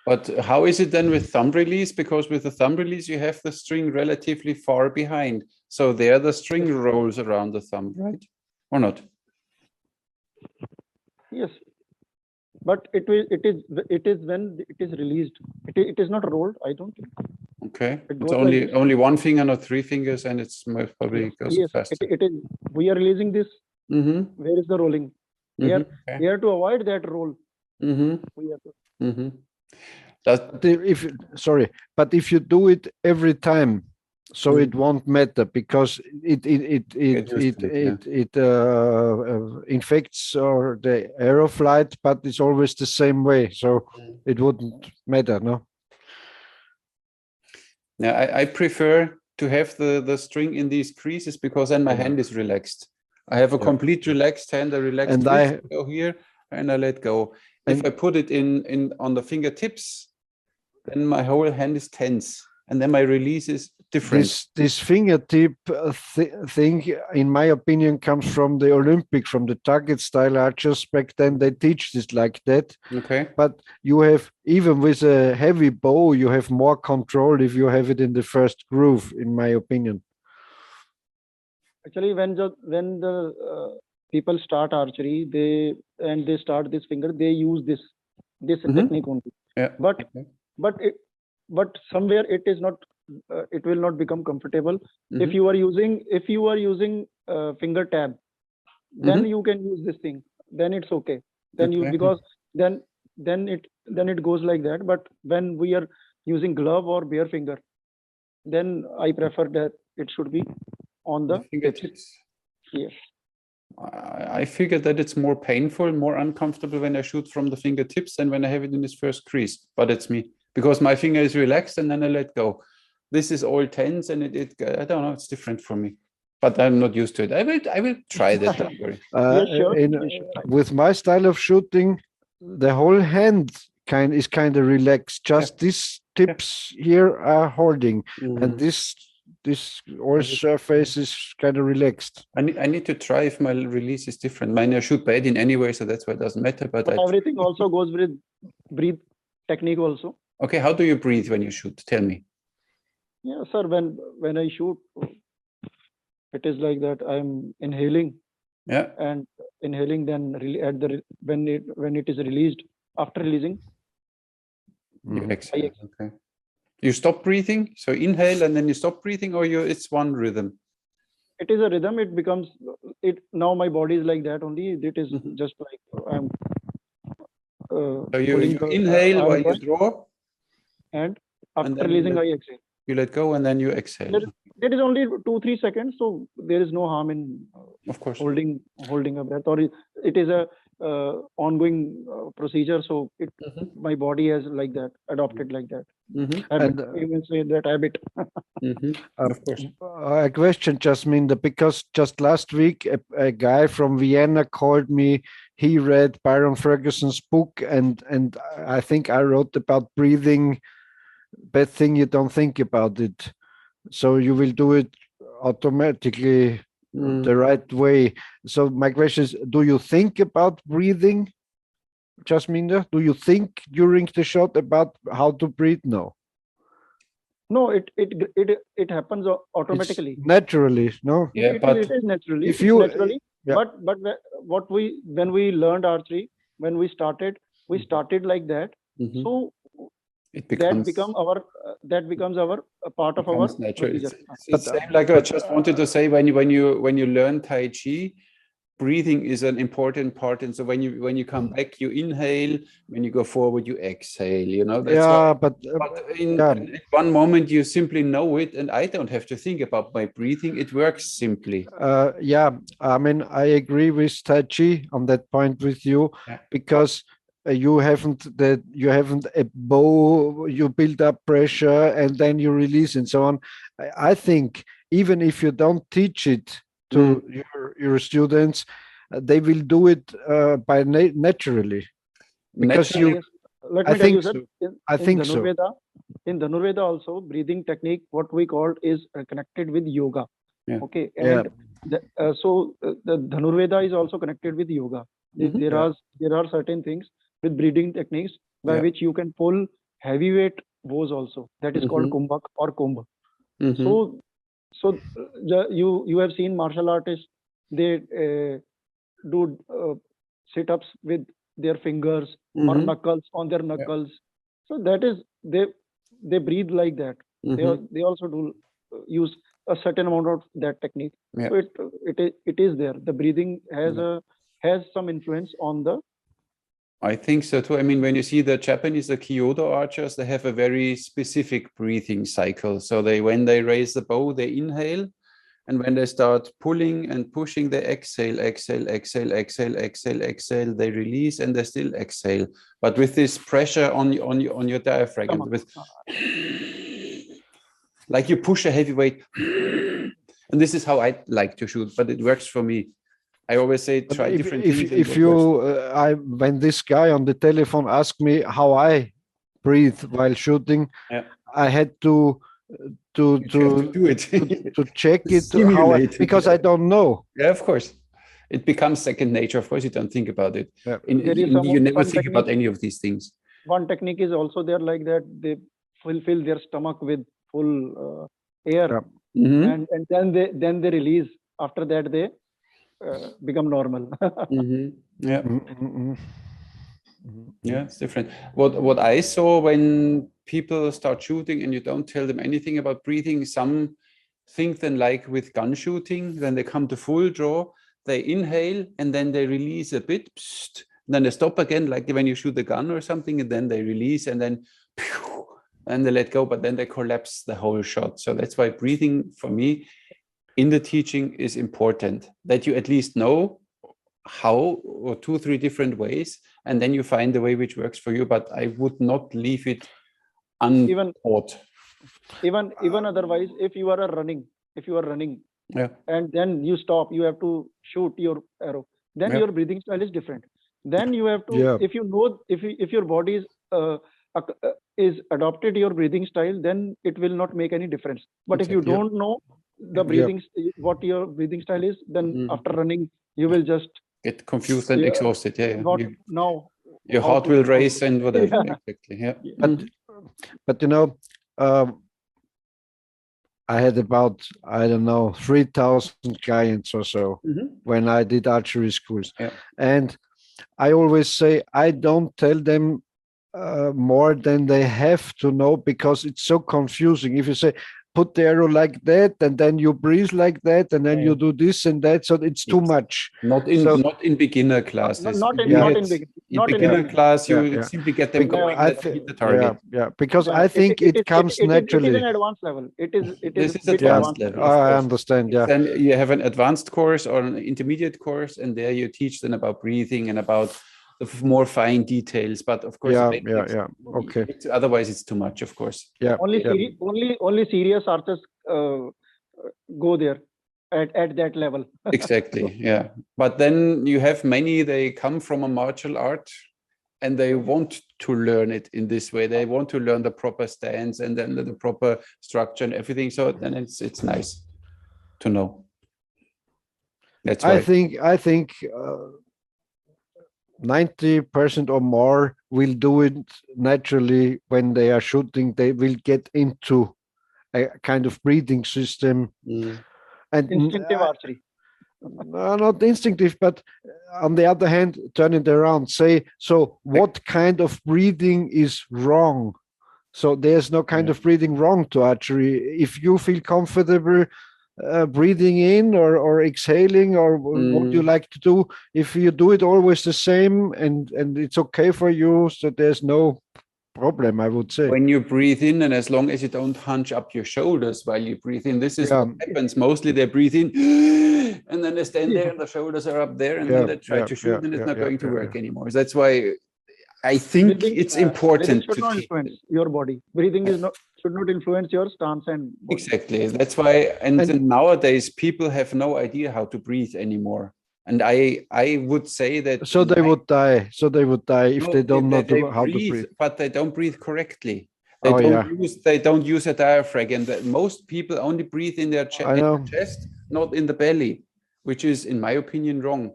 But how is it then with thumb release? Because with the thumb release, you have the string relatively far behind. So there the string rolls around the thumb, right? Or not? Yes. But it is when it is released. It is not rolled, I don't think. Okay. It's only 1 finger, not 3 fingers, and it's most probably goes faster. It is. We are releasing this. Where is the rolling? We have to avoid that roll. We have to. But if you do it every time, so it won't matter because it infects or the arrow flight, but it's always the same way, so it wouldn't matter, no? Now I prefer to have the string in these creases because then my hand is relaxed. I have a complete relaxed hand, a relaxed wrist. I go here and I let go. If I put it in on the fingertips, then my whole hand is tense, and then my release is different. This fingertip thing, in my opinion, comes from the Olympic, from the target style archers. Back then, they teach this like that. Okay. But you have, even with a heavy bow, you have more control if you have it in the first groove, in my opinion. Actually, when the people start archery, they start this finger, they use this technique only. Yeah. But somewhere it is not. It will not become comfortable. If you are using finger tab, then you can use this thing. Then it's okay. Then because then it goes like that. But when we are using glove or bare finger, then I prefer that it should be on the fingertips. Yes. I figured that it's more painful, more uncomfortable when I shoot from the fingertips than when I have it in this first crease. But it's me, because my finger is relaxed and then I let go. This is all tense and it I don't know, it's different for me. But I'm not used to it. I will try that. Don't worry. With my style of shooting, the whole hand is kind of relaxed. Just these tips here are holding, and this whole surface is kind of relaxed. I need to try if my release is different. Mine I shoot bad in anyway, so that's why it doesn't matter. But everything also goes with breathe technique also. Okay, how do you breathe when you shoot? Tell me. Yeah, sir. When I shoot, it is like that. I'm inhaling. Yeah. And inhaling, then when it is released, after releasing. You exhale. Okay. You stop breathing, so inhale and then you stop breathing, or it's one rhythm? It is a rhythm. It becomes now my body is like that only. It is just like I'm so you pulling inhale while you draw, and after releasing I exhale. You let go and then you exhale. There is only 2-3 seconds, so there is no harm in of course holding a breath, or it is a ongoing procedure. So my body has like that, adopted like that. And even say that habit. Of course. A question, Jasminder, because just last week a guy from Vienna called me. He read Byron Ferguson's book, and I think I wrote about breathing. Bad thing you don't think about it, so you will do it automatically the right way. So my question is, do you think about breathing, Jasminder? Do you think during the shot about how to breathe? No. No, it happens automatically. It's naturally, no. Yeah, it is naturally. If you naturally, but when we learned archery, when we started like that. So that becomes our part of our nature. It's same like I just wanted to say, when you learn Tai Chi, breathing is an important part, and so when you come back, you inhale. When you go forward, you exhale. You know. That's but in one moment you simply know it, and I don't have to think about my breathing. It works simply. I mean, I agree with Tai Chi on that point with you, because you haven't a bow, you build up pressure and then you release and so on. I think even if you don't teach it to your students, they will do it by naturally, because let me tell you that I think so. In Dhanurveda also, breathing technique, what we call is connected with yoga. Okay, and so the Dhanurveda is also connected with yoga. There are certain things with breathing techniques by which you can pull heavyweight bows also. That is called kumbhak or kumbh. So you have seen martial artists, they do sit-ups with their fingers or knuckles on their knuckles. So that is they breathe like that. They also do use a certain amount of that technique. So it is there. The breathing has some influence on the. I think so too. I mean, when you see the Japanese, the Kyoto archers, they have a very specific breathing cycle. So when they raise the bow, they inhale, and when they start pulling and pushing, they exhale, exhale, exhale, exhale, exhale, exhale. They release and they still exhale, but with this pressure on your diaphragm, with like you push a heavy weight. And this is how I like to shoot, but it works for me. I always say try different things. If you, when this guy on the telephone asked me how I breathe while shooting, I had to do it to check it because I don't know. Yeah, of course, it becomes second nature. Of course, you don't think about it. You never think about any of these things. One technique is also there, like that they fulfill their stomach with full air, and then they release. After that, they become normal. Yeah, it's different. What I saw when people start shooting and you don't tell them anything about breathing, some think then like with gun shooting, then they come to full draw, they inhale and then they release a bit, then they stop again, like when you shoot the gun or something, and then they release and then and they let go, but then they collapse the whole shot. So that's why breathing for me in the teaching is important, that you at least know how, or 2-3 different ways, and then you find the way which works for you. But I would not leave it untaught. Even otherwise, if you are running, and then you stop, you have to shoot your arrow, then your breathing style is different. Then you have to, if you know, if your body is adopted your breathing style, then it will not make any difference. But if you don't know the breathing, what your breathing style is, then after running, you will just get confused and exhausted. Now your heart will race and whatever. Exactly. But you know, I had about, I don't know, 3,000 clients or so when I did archery schools, and I always say I don't tell them more than they have to know, because it's so confusing. If you say put the arrow like that, and then you breathe like that, and then you do this and that, so it's too much. Not in beginner classes. Not in beginner class, you Yeah. simply get them going and hit the target. Because I think it comes naturally. It is an advanced level. This is bit advanced level. I understand. Yeah. Then you have an advanced course or an intermediate course, and there you teach them about breathing and about the more fine details. But of course, Okay. Otherwise, it's too much. Of course. Yeah. Only serious archers go there at that level. Exactly. Yeah. But then you have many. They come from a martial art, and they want to learn it in this way. They want to learn the proper stance and then the proper structure and everything. So then it's nice to know. That's why I think 90% or more will do it naturally when they are shooting. They will get into a kind of breathing system. And instinctive archery. Not instinctive, but on the other hand, turn it around. Say, so what kind of breathing is wrong? So there's no kind of breathing wrong to archery. If you feel comfortable breathing in or exhaling or what you like to do, if you do it always the same and it's okay for you, so there's no problem, I would say. When you breathe in, and as long as you don't hunch up your shoulders while you breathe in, this is what happens. Mostly they breathe in and then they stand there and the shoulders are up there and then they try to shoot and it's not going to work anymore. So that's why I think breathing, it's important should not influence your body. Breathing should not influence your stance and body. Exactly. That's why, and nowadays people have no idea how to breathe anymore. And I would say that they would die. So they would die if they don't know how to breathe. But they don't breathe correctly. They don't use a diaphragm. And most people only breathe in their chest, not in the belly, which is, in my opinion, wrong.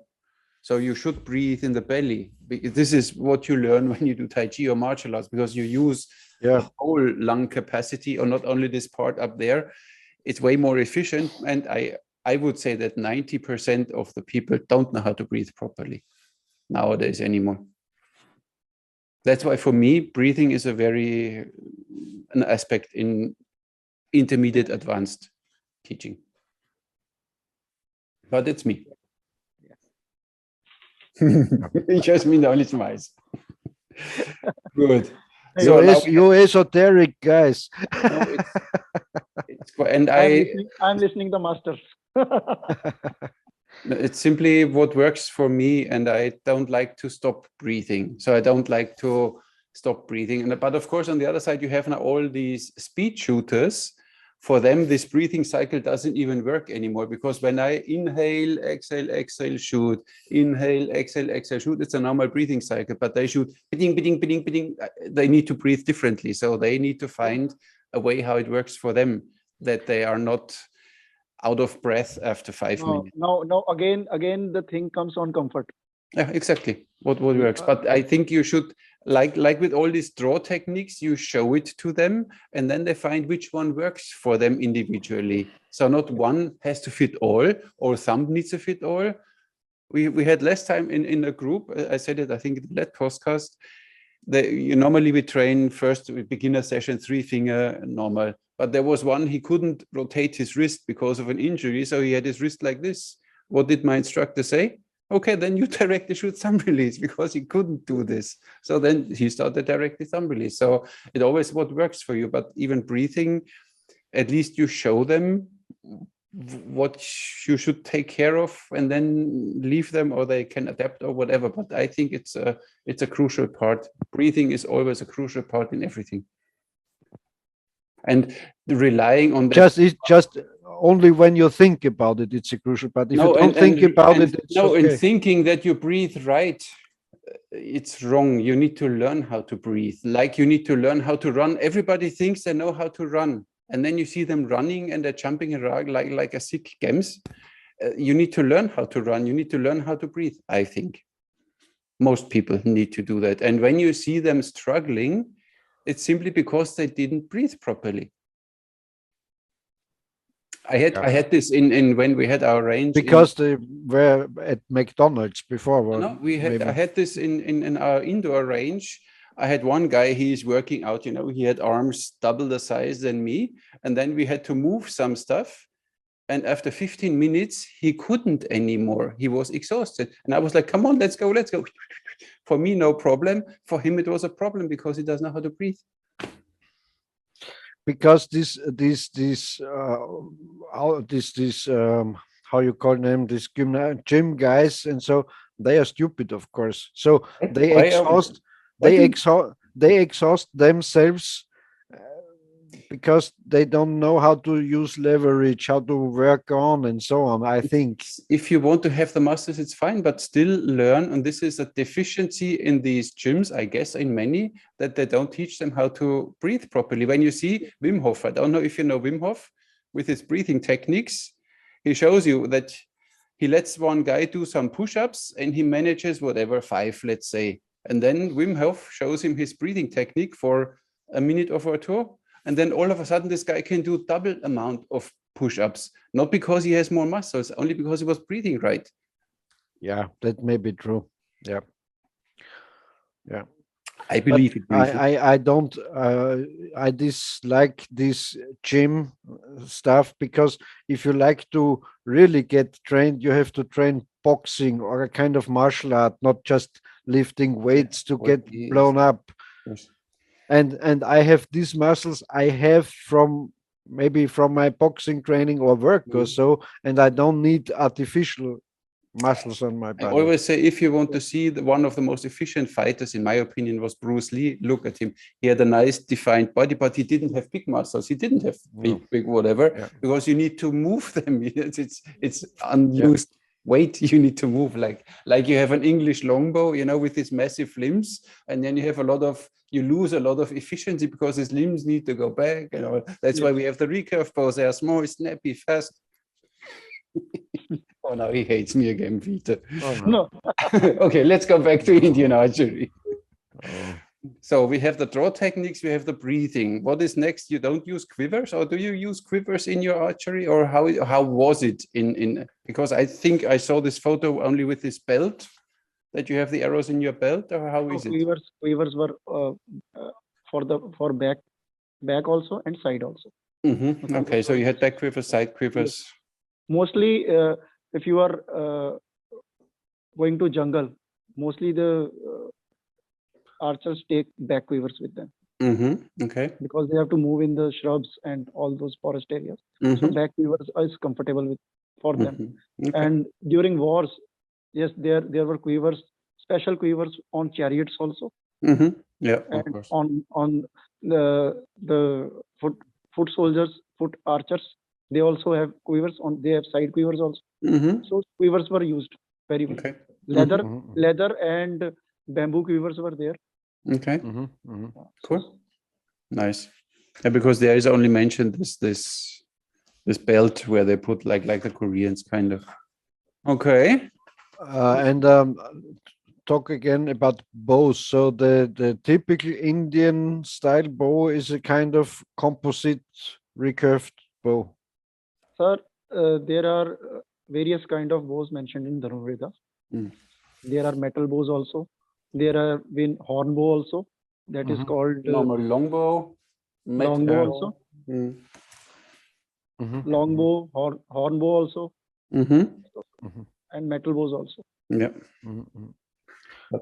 So you should breathe in the belly. This is what you learn when you do Tai Chi or martial arts, because you use the whole lung capacity, or not only this part up there. It's way more efficient. And I would say that 90% of the people don't know how to breathe properly nowadays anymore. That's why for me, breathing is an aspect in intermediate advanced teaching. But it's me. Jasminder only smiles. Good. So you esoteric guys. No, and I'm listening to masters. It's simply what works for me, and I don't like to stop breathing. So I don't like to stop breathing. But of course, on the other side, you have now all these speed shooters. For them, this breathing cycle doesn't even work anymore, because when I inhale, exhale, shoot, inhale, exhale, shoot, it's a normal breathing cycle, but they shoot, bidding, bidding, bidding, bidding. They need to breathe differently. So they need to find a way how it works for them, that they are not out of breath after 5 minutes. No, again, the thing comes on comfort. Yeah, exactly. What works. But I think you should, like with all these draw techniques, you show it to them, and then they find which one works for them individually. So not one has to fit all, or some needs to fit all. We had last time in a group, I said it, I think in that podcast, normally we train first with beginner session, 3-finger normal. But there was one, he couldn't rotate his wrist because of an injury, so he had his wrist like this. What did my instructor say? Okay, then you directly shoot thumb release, because he couldn't do this. So then he started directly thumb release. So it always what works for you. But even breathing, at least you show them what you should take care of, and then leave them, or they can adapt or whatever. But I think it's a crucial part. Breathing is always a crucial part in everything. And relying on that. Just only when you think about it, it's a crucial part. If you don't think about it, it's okay. In thinking that you breathe right, it's wrong. You need to learn how to breathe. Like you need to learn how to run. Everybody thinks they know how to run, and then you see them running and they're jumping around like a sick gems. You need to learn how to run. You need to learn how to breathe. I think most people need to do that. And when you see them struggling, it's simply because they didn't breathe properly. I had this in when we had our range, because they were at McDonald's before. No, I had this in our indoor range. I had one guy, he's working out, you know, he had arms double the size than me. And then we had to move some stuff. And after 15 minutes, he couldn't anymore. He was exhausted. And I was like, come on, let's go, let's go. For me, no problem. For him, it was a problem because he doesn't know how to breathe. Because how you call them, these gym guys, and so they are stupid, of course. So they exhaust themselves because they don't know how to use leverage, how to work on, and so on. I think if you want to have the muscles, it's fine, but still learn. And this is a deficiency in these gyms, I guess, in many, that they don't teach them how to breathe properly. When you see Wim Hof, I don't know if you know Wim Hof with his breathing techniques, he shows you that he lets one guy do some push-ups and he manages whatever, 5, let's say. And then Wim Hof shows him his breathing technique for a minute or two. And then all of a sudden, this guy can do double amount of push-ups, not because he has more muscles, only because he was breathing right. Yeah, that may be true. Yeah. Yeah. I believe it. I don't, I dislike this gym stuff, because if you like to really get trained, you have to train boxing or a kind of martial art, not just lifting weights to get blown up. Yes. And I have these muscles I have from maybe from my boxing training or work or so, and I don't need artificial muscles on my body. I always say, if you want to see one of the most efficient fighters, in my opinion, was Bruce Lee. Look at him. He had a nice defined body, but he didn't have big muscles. He didn't have big whatever, because you need to move them. It's unused weight you need to move, like you have an English longbow, you know, with his massive limbs, and then you lose a lot of efficiency because his limbs need to go back, you know. That's why we have the recurve bows. They are small, snappy, fast. Oh, now he hates me again, Peter. Oh, no. Okay, let's go back to Indian archery. So we have the draw techniques, we have the breathing. What is next? You don't use quivers, or do you use quivers in your archery, or how was it in? Because I think I saw this photo only with this belt, that you have the arrows in your belt, or how is it? Quivers were for back also and side also. Mm-hmm. Okay, so you had back quivers, side quivers. Mostly, if you are going to jungle, mostly the archers take back quivers with them. Mm-hmm. Okay. Because they have to move in the shrubs and all those forest areas. Mm-hmm. So back quivers is comfortable for them. Okay. And during wars, yes, there were quivers, special quivers on chariots also. Mm-hmm. Yeah, and of course. On the foot soldiers, foot archers, they also have quivers on. They have side quivers also. Mm-hmm. So quivers were used very well. Okay. Leather and bamboo quivers were there. Okay. Mm-hmm. Mm-hmm. Cool. Nice. Yeah, because there is only mentioned this belt where they put like the Koreans kind of. Okay. And talk again about bows. So the typical Indian style bow is a kind of composite recurved bow. Sir, there are various kind of bows mentioned in Dharma Vedas. There are metal bows also. There are horn bow also. That is called normal longbow. Longbow also. Longbow, horn bow also. And metal bows also. Yeah.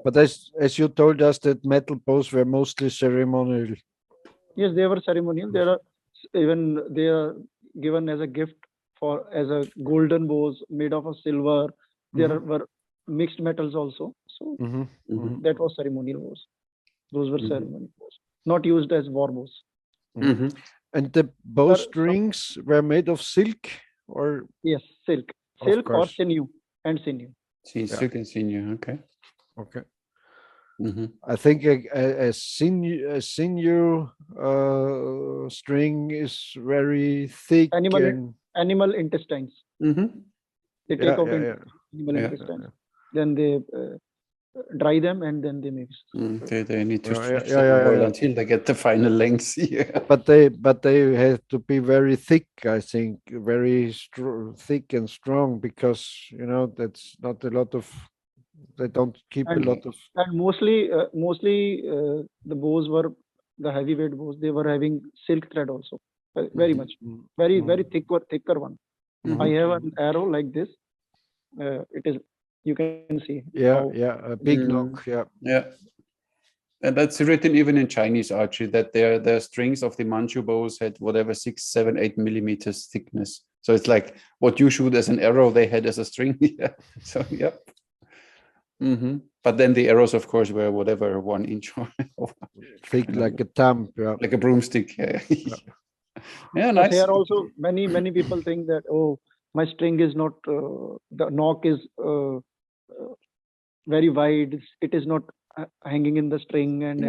But as you told us that metal bows were mostly ceremonial. Yes, they were ceremonial. They are given as a gift as a golden bows made of a silver. There were mixed metals also. So that was ceremonial bows. Those were ceremonial bows, not used as war bows. And the bowstrings were made of silk, or? Yes, silk or sinew and sinew. Silk and sinew. Okay. Okay. I think a sinew string is very thick. Animal intestines. They take off animal intestines. Then they dry them and then they mix. They need to stretch the oil until they get the final length. But they have to be very thick, I think, very thick and strong, because that's not a lot of They don't keep a lot of. And mostly the bows were the heavyweight bows. They were having silk thread also, very much, very thicker one. I have an arrow like this. It is, you can see. A big knock. Yeah. And that's written even in Chinese archery, that their strings of the Manchu bows had whatever 6, 7, 8 millimeters thickness. So it's like what you shoot as an arrow, they had as a string. Yeah. So yeah. But then the arrows, of course, were whatever 1 inch or thick, like a thumb, like a broomstick. Yeah. Yeah, But nice. here also many people think that, oh, my string is not the knock is very wide. It is not hanging in the string, and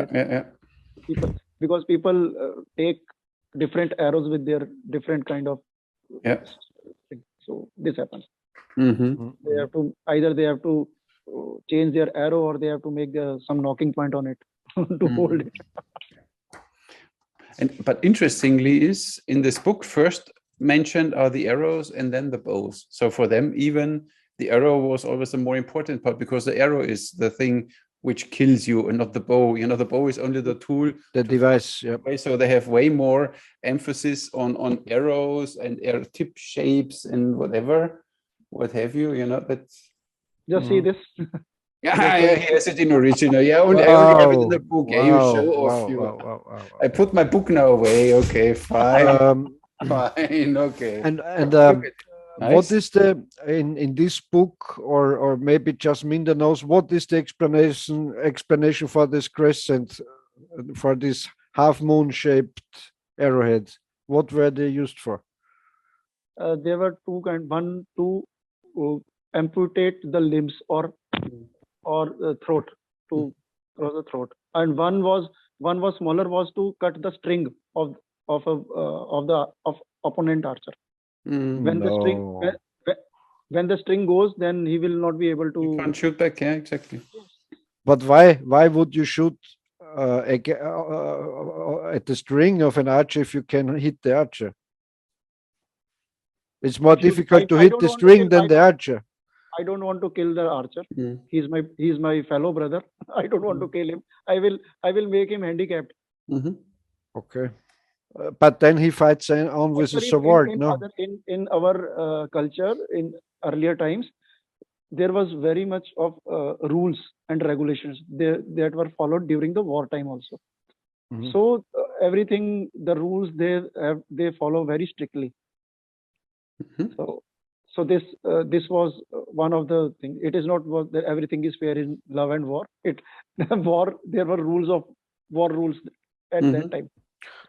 because people take different arrows with their different kind of string. So this happens. They have to either change their arrow, or they have to make some knocking point on it to hold it. But interestingly is in this book first mentioned are the arrows and then the bows. So for them, even the arrow was always the more important part, because the arrow is the thing which kills you and not the bow. You know, the bow is only the tool, the device. Yeah. So they have way more emphasis on arrows and arrow tip shapes and whatever, what have you. You know, that. Just see this. Yeah, here's it in original. Yeah, only I only have it in the book. Yeah, you show off. I put my book now away. Okay, fine. Fine. Okay. And nice. What is the in this book, or maybe Jasminder knows, what is the explanation for this crescent, for this half moon shaped arrowheads? What were they used for? There were two kinds. One to amputate the limbs or throat, to cross the throat, and one was smaller, was to cut the string of the opponent archer. When the string goes, then he will not be able to. You can't shoot back. Yeah, exactly. But why would you shoot at the string of an archer if you can hit the archer? It's more difficult to hit the string than the archer. I don't want to kill the archer. He's my fellow brother. I don't want to kill him. I will make him handicapped. Okay. But then he fights on with a sword, no? In our culture, in earlier times, there was very much of rules and regulations that were followed during the wartime also. So everything, the rules they follow very strictly. So this was one of the things. It is not that everything is fair in love and war. There were war rules at that time.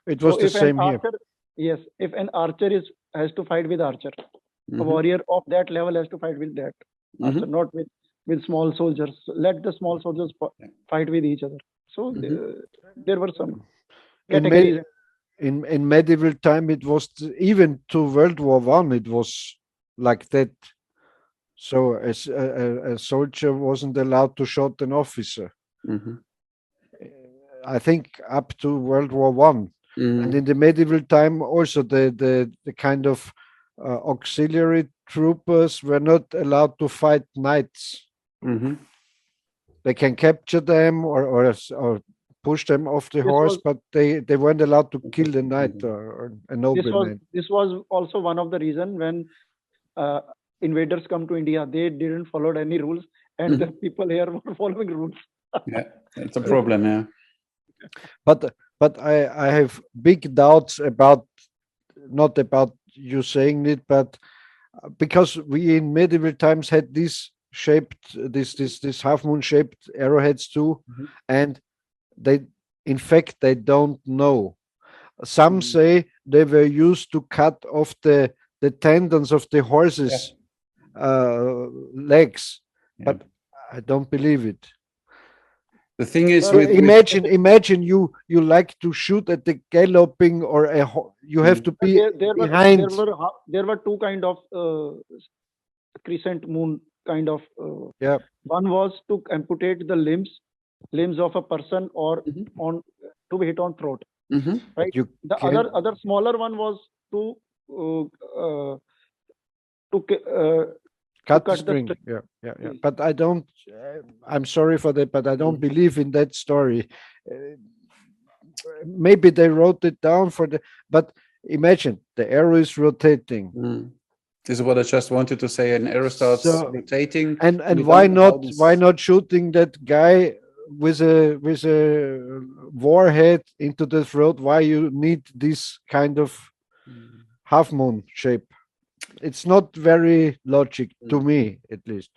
It was the same here. Yes, if an archer has to fight with archer, a warrior of that level has to fight with that archer, not with small soldiers. Let the small soldiers fight with each other. So there were some categories. In medieval time, it was even to World War I. It was like that. So a soldier wasn't allowed to shoot an officer. I think up to World War I. And in the medieval time also the kind of auxiliary troopers were not allowed to fight knights. They can capture them or push them off the horse, but they weren't allowed to kill the knight or a nobleman. This was also one of the reasons when invaders come to India, they didn't follow any rules, and the people here were following rules. Yeah, that's a problem. Yeah. But I have big doubts about, not about you saying it, but because we in medieval times had this half moon shaped arrowheads too, and in fact they don't know. Some say they were used to cut off the tendons of the horses' legs, but I don't believe it. The thing is, imagine you like to shoot at the galloping or you have to be behind. There were two kind of crescent moon kind of. One was to amputate the limbs of a person or to be hit on throat. Right. The other smaller one was to cut the cut the string. string. Yeah, yeah, yeah. Yes. But I don't. I'm sorry for that, but I don't believe in that story. Maybe they wrote it down for the. But imagine the arrow is rotating. This is what I just wanted to say. An arrow starts So rotating, and you why don't know how not shooting that guy with a warhead into the throat? Why you need this kind of half moon shape? It's not very logic to me, at least.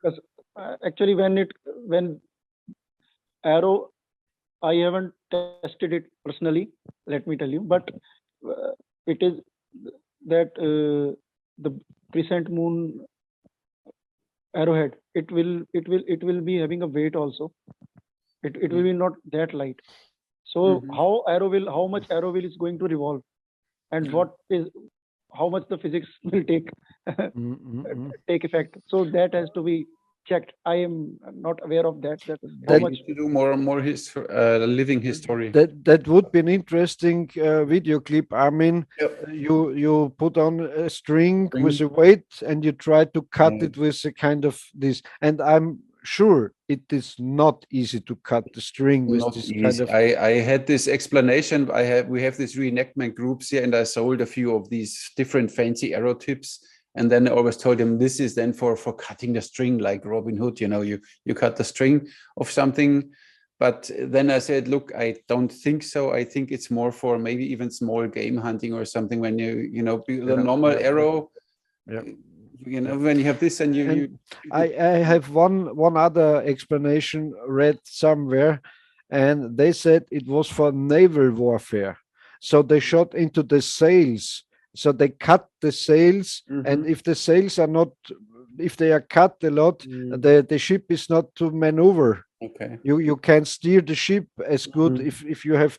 Because actually, when arrow, I haven't tested it personally. Let me tell you, but it is that the crescent moon arrowhead. It will be having a weight also. It will be not that light. So how much arrow will is going to revolve, and how much the physics will take effect. So that has to be checked. I am not aware of that. How we much need to do more and more living history. That would be an interesting video clip. Armin, Yep. you put on a string with a weight and you try to cut it with a kind of this. And I'm sure it is not easy to cut the string with Not this easy. kind of. I had this explanation. We have this reenactment groups here, and I sold a few of these different fancy arrow tips. And then I always told them this is then for cutting the string, like Robin Hood. You know, you cut the string of something. But then I said, look, I don't think so. I think it's more for maybe even small game hunting or something. When you know the normal arrow. Yeah. You know, when you have this and I have one other explanation read somewhere, and they said it was for naval warfare. So they shot into the sails. So they cut the sails, and if the sails are not, if they are cut a lot, the ship is not to maneuver. Okay. You can steer the ship as good if you have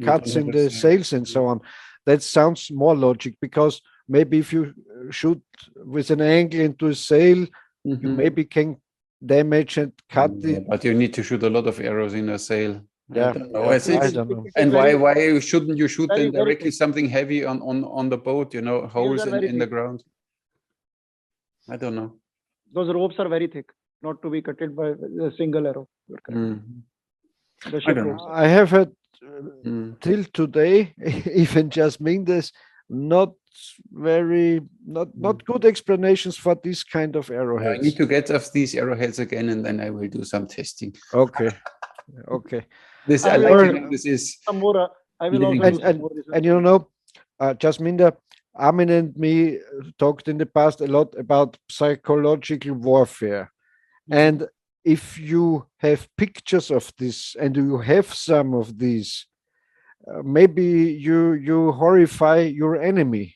cuts in the sails and so on. That sounds more logic, because maybe if you shoot with an angle into a sail, you maybe can damage and cut it. But you need to shoot a lot of arrows in a sail. Yeah, I don't know. I don't know. And why shouldn't you shoot then very directly thick. something heavy on the boat? You know, holes are very in the thick. ground. I don't know. Those ropes are very thick, not to be cutted by a single arrow. The ship ropes. I have had till today, even Jasminders, not good explanations for this kind of arrowheads. I need to get off these arrowheads again, and then I will do some testing. Okay, okay. This I like. This is some more. I will also do some more research. And you know, Jasminder, Armin and me talked in the past a lot about psychological warfare, and if you have pictures of this and you have some of these, maybe you horrify your enemy.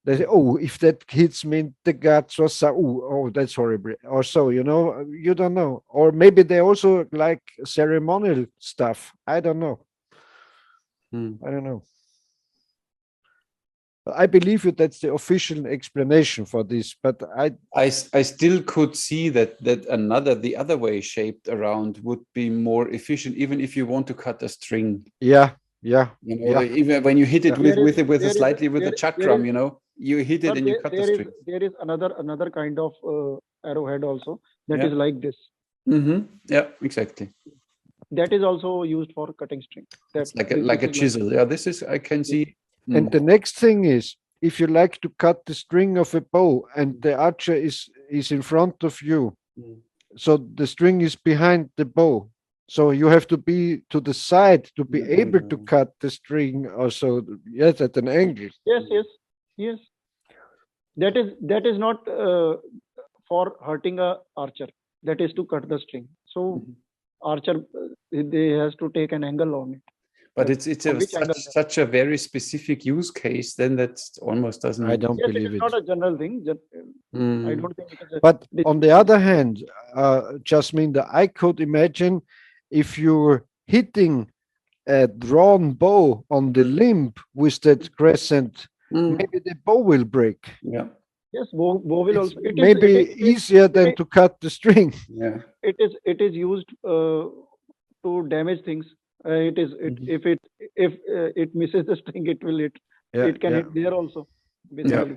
They say, oh, if that hits me in the guts or so, oh, that's horrible. Or so, you know, you don't know. Or maybe they also like ceremonial stuff. I don't know. I don't know. I believe you that's the official explanation for this, but I still could see that the other way shaped around would be more efficient, even if you want to cut a string. Yeah. You know, even when you hit it with a chakram, you know, you hit it and you cut the string. There is another kind of arrowhead also that is like this. Yeah, exactly. That is also used for cutting string. That's like a chisel. Yeah, this is I can see. And the next thing is, if you like to cut the string of a bow and the archer is in front of you, so the string is behind the bow. So you have to be to the side to be able to cut the string also, yes, at an angle. Yes. That is not for hurting a archer. That is to cut the string. So archer, they has to take an angle on it. But it's such a very specific use case. Then that almost doesn't. I don't believe it. It's not a general thing. I don't think it is. But on the other hand, Jasminder, I could imagine if you're hitting a drawn bow on the limb with that crescent, maybe the bow will break. Yeah. Yes, bow will also. It maybe easier than to cut the string. Yeah. It is used to damage things. If it misses the string, it will hit. It can hit there also. Yeah.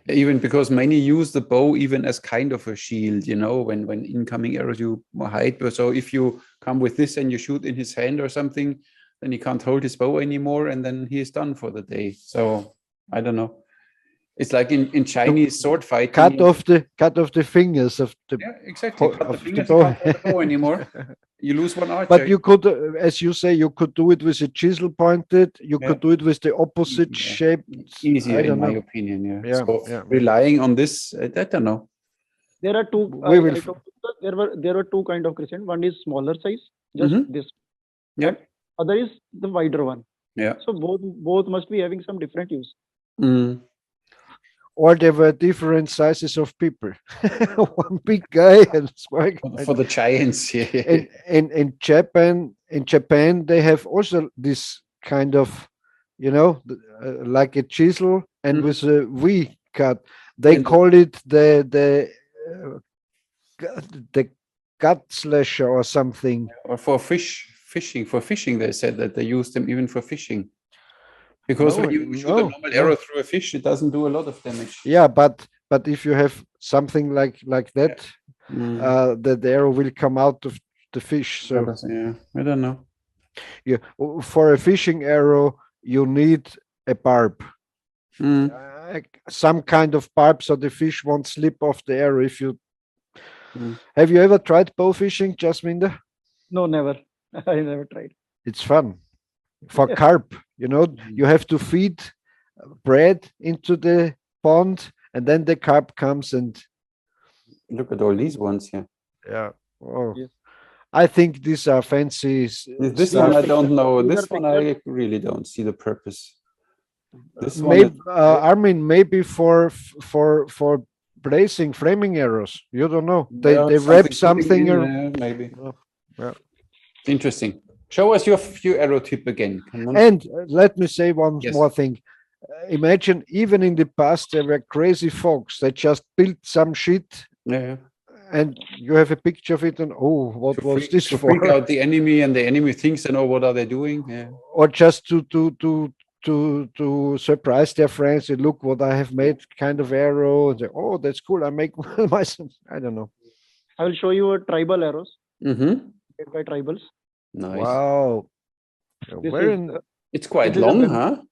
Even because many use the bow even as kind of a shield, you know, when incoming arrows you hide. So if you come with this and you shoot in his hand or something, then he can't hold his bow anymore, and then he is done for the day. So I don't know. It's like in Chinese sword fighting. Cut off the fingers of the exactly. Cut the fingers, bow. you can't hold the bow anymore. You lose one archer. But you could, as you say, you could do it with a chisel pointed. You could do it with the opposite shape. Easier, in my opinion. Yeah. So relying on this, I don't know. There are two. There were two kind of crescent. One is smaller size, just this. Yeah. And other is the wider one. Yeah. So both must be having some different use. Or there were different sizes of people. One big guy and small guy. For the giants, yeah. In Japan, they have also this kind of, you know, like a chisel and with a V cut. They call it the gut slasher or something. Or for fishing, they said that they use them even for fishing. Because when you shoot a normal arrow through a fish, it doesn't do a lot of damage. Yeah, but if you have something like that, the arrow will come out of the fish. So I don't know. Yeah, for a fishing arrow, you need a barb, some kind of barb, so the fish won't slip off the arrow. If you have you ever tried bow fishing, Jasminder? No, never. I never tried. It's fun. For carp, you know, you have to feed bread into the pond, and then the carp comes and look at all these ones here. Yeah. Oh, yes. I think these are fancy. This one I don't know. This one I really don't see the purpose. This maybe, one, Armin, maybe for blazing flaming arrows. You don't know. They wrap something in, maybe. Yeah. Interesting. Show us your arrow tip again. And let me say one more thing. Imagine even in the past there were crazy folks that just built some shit. Yeah. And you have a picture of it, and what was this for? Freak out the enemy, and the enemy thinks, what are they doing? Yeah. Or just to surprise their friends. And look what I have made, kind of arrow. And say, that's cool. I make myself. I don't know. I will show you a tribal arrows. Made by tribals. Nice. Wow. It's quite long, huh?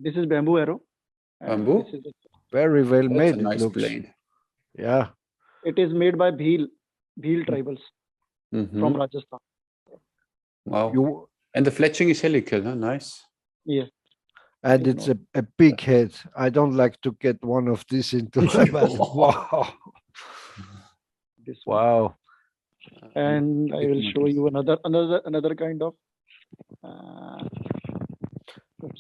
This is bamboo arrow. Bamboo? Very well made. A nice blade. Yeah. It is made by Bhil tribals from Rajasthan. Wow. And the fletching is helical, huh? Nice. Yeah. And it's a big head. I don't like to get one of these into my bag. Wow. Wow. And I will show you another kind of.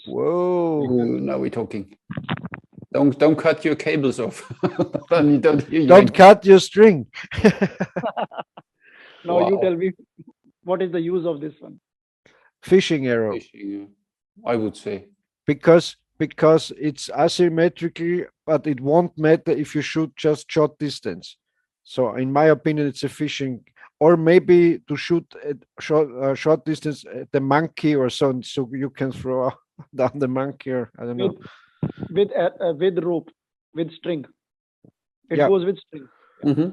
Whoa! Ooh, now we're talking. Don't cut your cables off. Don't cut your string. Now you tell me, what is the use of this one? Fishing arrow. Fishing, I would say. Because it's asymmetrical, but it won't matter if you shoot just short distance. So in my opinion, it's a fishing, or maybe to shoot at short distance at the monkey or so you can throw down the monkey, or I don't know. With rope, with string. It goes with string.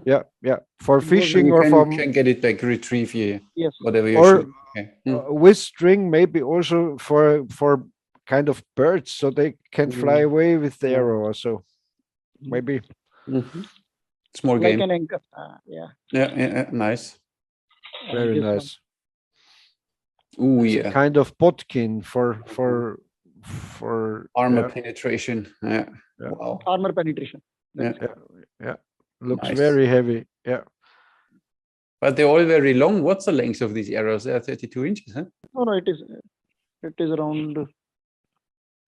Yeah. For fishing or for you can get it back, retrieve here. Yes. Whatever you or shoot. With string, maybe also for kind of birds, so they can fly away with the arrow or so. Maybe. Small game. Like an anchor. Yeah, nice. Very nice. Oh yeah. Kind of potkin for armor penetration. Yeah. Wow. Armor penetration. Yeah. Looks very heavy. Yeah. But they're all very long. What's the length of these arrows? They're 32 inches, huh? No, it is around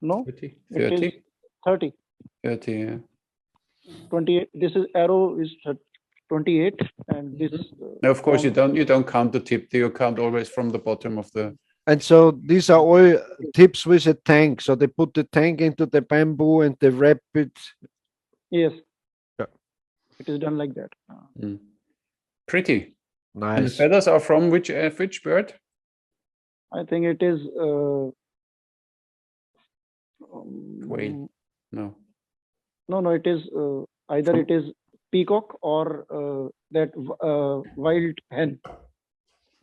30. 30. 30, yeah. 28. This is arrow is 28, and this. Now, of course, you don't count the tip. You count always from the bottom of the. And so these are all tips with a tank. So they put the tank into the bamboo and they wrap it. Yes. Yeah. It is done like that. Pretty. Nice. And the feathers are from which bird? I think it is. Quail. No. No, it is either it is peacock or that wild hen.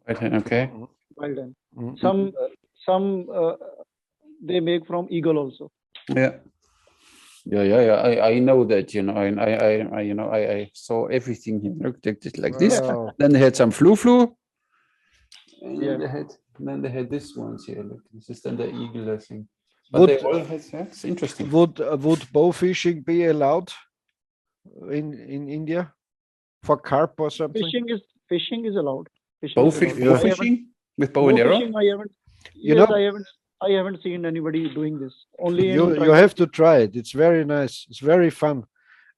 Okay. Wild hen. Mhm. Some they make from eagle also. Yeah. I know that, I saw everything here. Look, like this. Wow. Then they had some flu. Yeah. Then they had this ones here. Look, this is then the eagle, I think. But Would they all had, yeah, it's interesting. would bow fishing be allowed in India for carp or something? Fishing is allowed. Bow is allowed. bow fishing with bow and Bow arrow? fishing, I haven't. You Yes, know, I haven't seen anybody doing this. Only in you tribal. have to try it. It's very nice. It's very fun,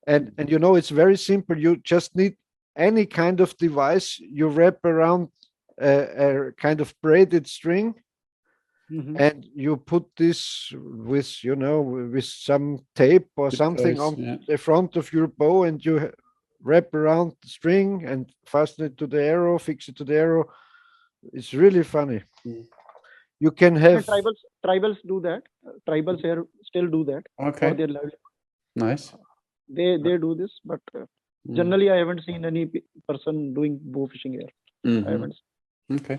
and it's very simple. You just need any kind of device. You wrap around a kind of braided string, Mhm. and you put this with some tape or something on Yeah. the front of your bow, and you wrap around the string and fasten it to the arrow, fix it to the arrow. It's really funny. Mm. You can Yeah, have tribals do that. Tribals here still do that for Okay. their livelihood. Nice. They do this, but generally I haven't seen any person doing bow fishing here. I haven't. Okay.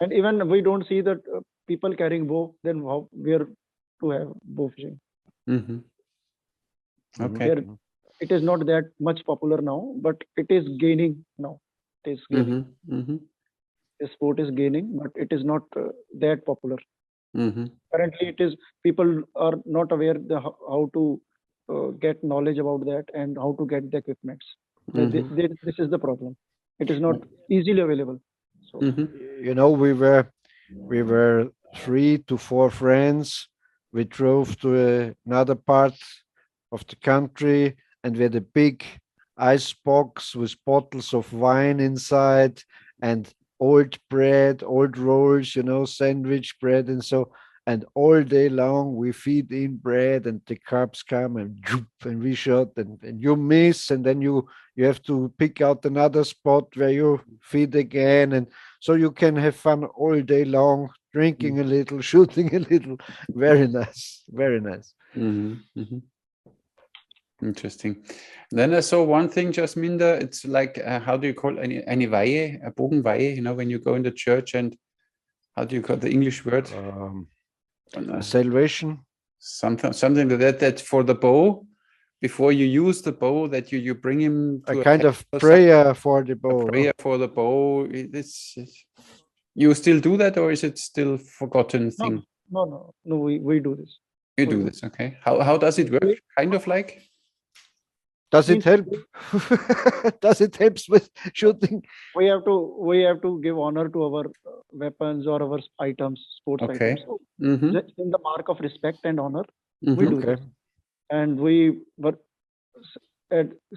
And even we don't see that people carrying bow. Then how where to have bow fishing? Okay. Here, it is not that much popular now, but it is gaining now. It is gaining. The sport is gaining, but it is not that popular. Currently, it is people are not aware how to get knowledge about that and how to get the equipments. This is the problem. It is not easily available. So we were 3 to 4 friends. We drove to another part of the country, and we had a big ice box with bottles of wine inside and old bread, old rolls, sandwich bread, and all day long we feed in bread, and the carps come and we shot, and you miss, and then you have to pick out another spot where you feed again, and so you can have fun all day long, drinking a little, shooting a little. Very nice, very nice. Interesting. Then I saw one thing, Jasminder. It's like how do you call any Weihe, a Bogenweihe? When you go in the church, and how do you call the English word? Salvation. Something like that. That for the bow, before you use the bow, that you bring him to a kind of prayer for the bow. A prayer for the bow. You still do that, or is it still forgotten thing? No. We do this. You do this, okay. How does it work? Kind of like? Does it help? Does it help with shooting? We have to give honor to our weapons or our items, sports items. So just in the mark of respect and honor, we do this. And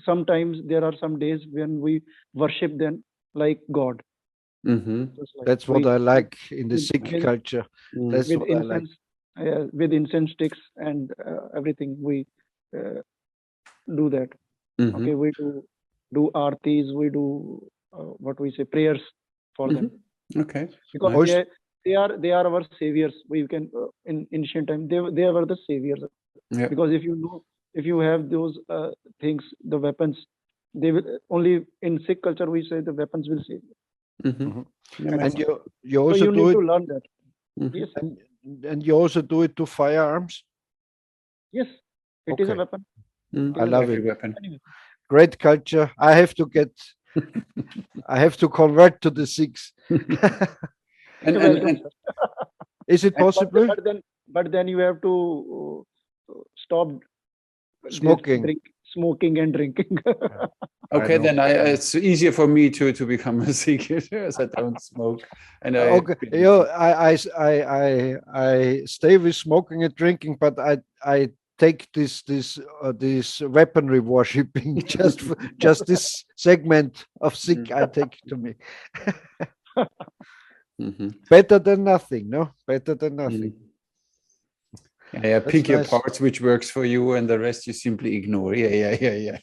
sometimes there are some days when we worship them like God. That's what I like in the Sikh culture. That's what I like. With incense sticks and everything, we do that. Okay, we do artis, we do what we say, prayers for them. Okay, because they are our saviors. We can in ancient time they were the saviors. Because if you have those things, the weapons, they will only in Sikh culture we say the weapons will save you. And you also so you do need it to learn that. Yes. And you also do it to firearms. Yes, it is a weapon. I love it. Weapon. Great culture. I have to convert to the Sikhs. and is it possible? But then you have to stop smoking and drinking. Okay, then it's easier for me to become a Sikh as I don't smoke. And I stay with smoking and drinking, but I take this weaponry worshipping just this segment of Sikh I take to me. Better than nothing, no? Better than nothing. Yeah, pick your parts which works for you, and the rest you simply ignore. Yeah.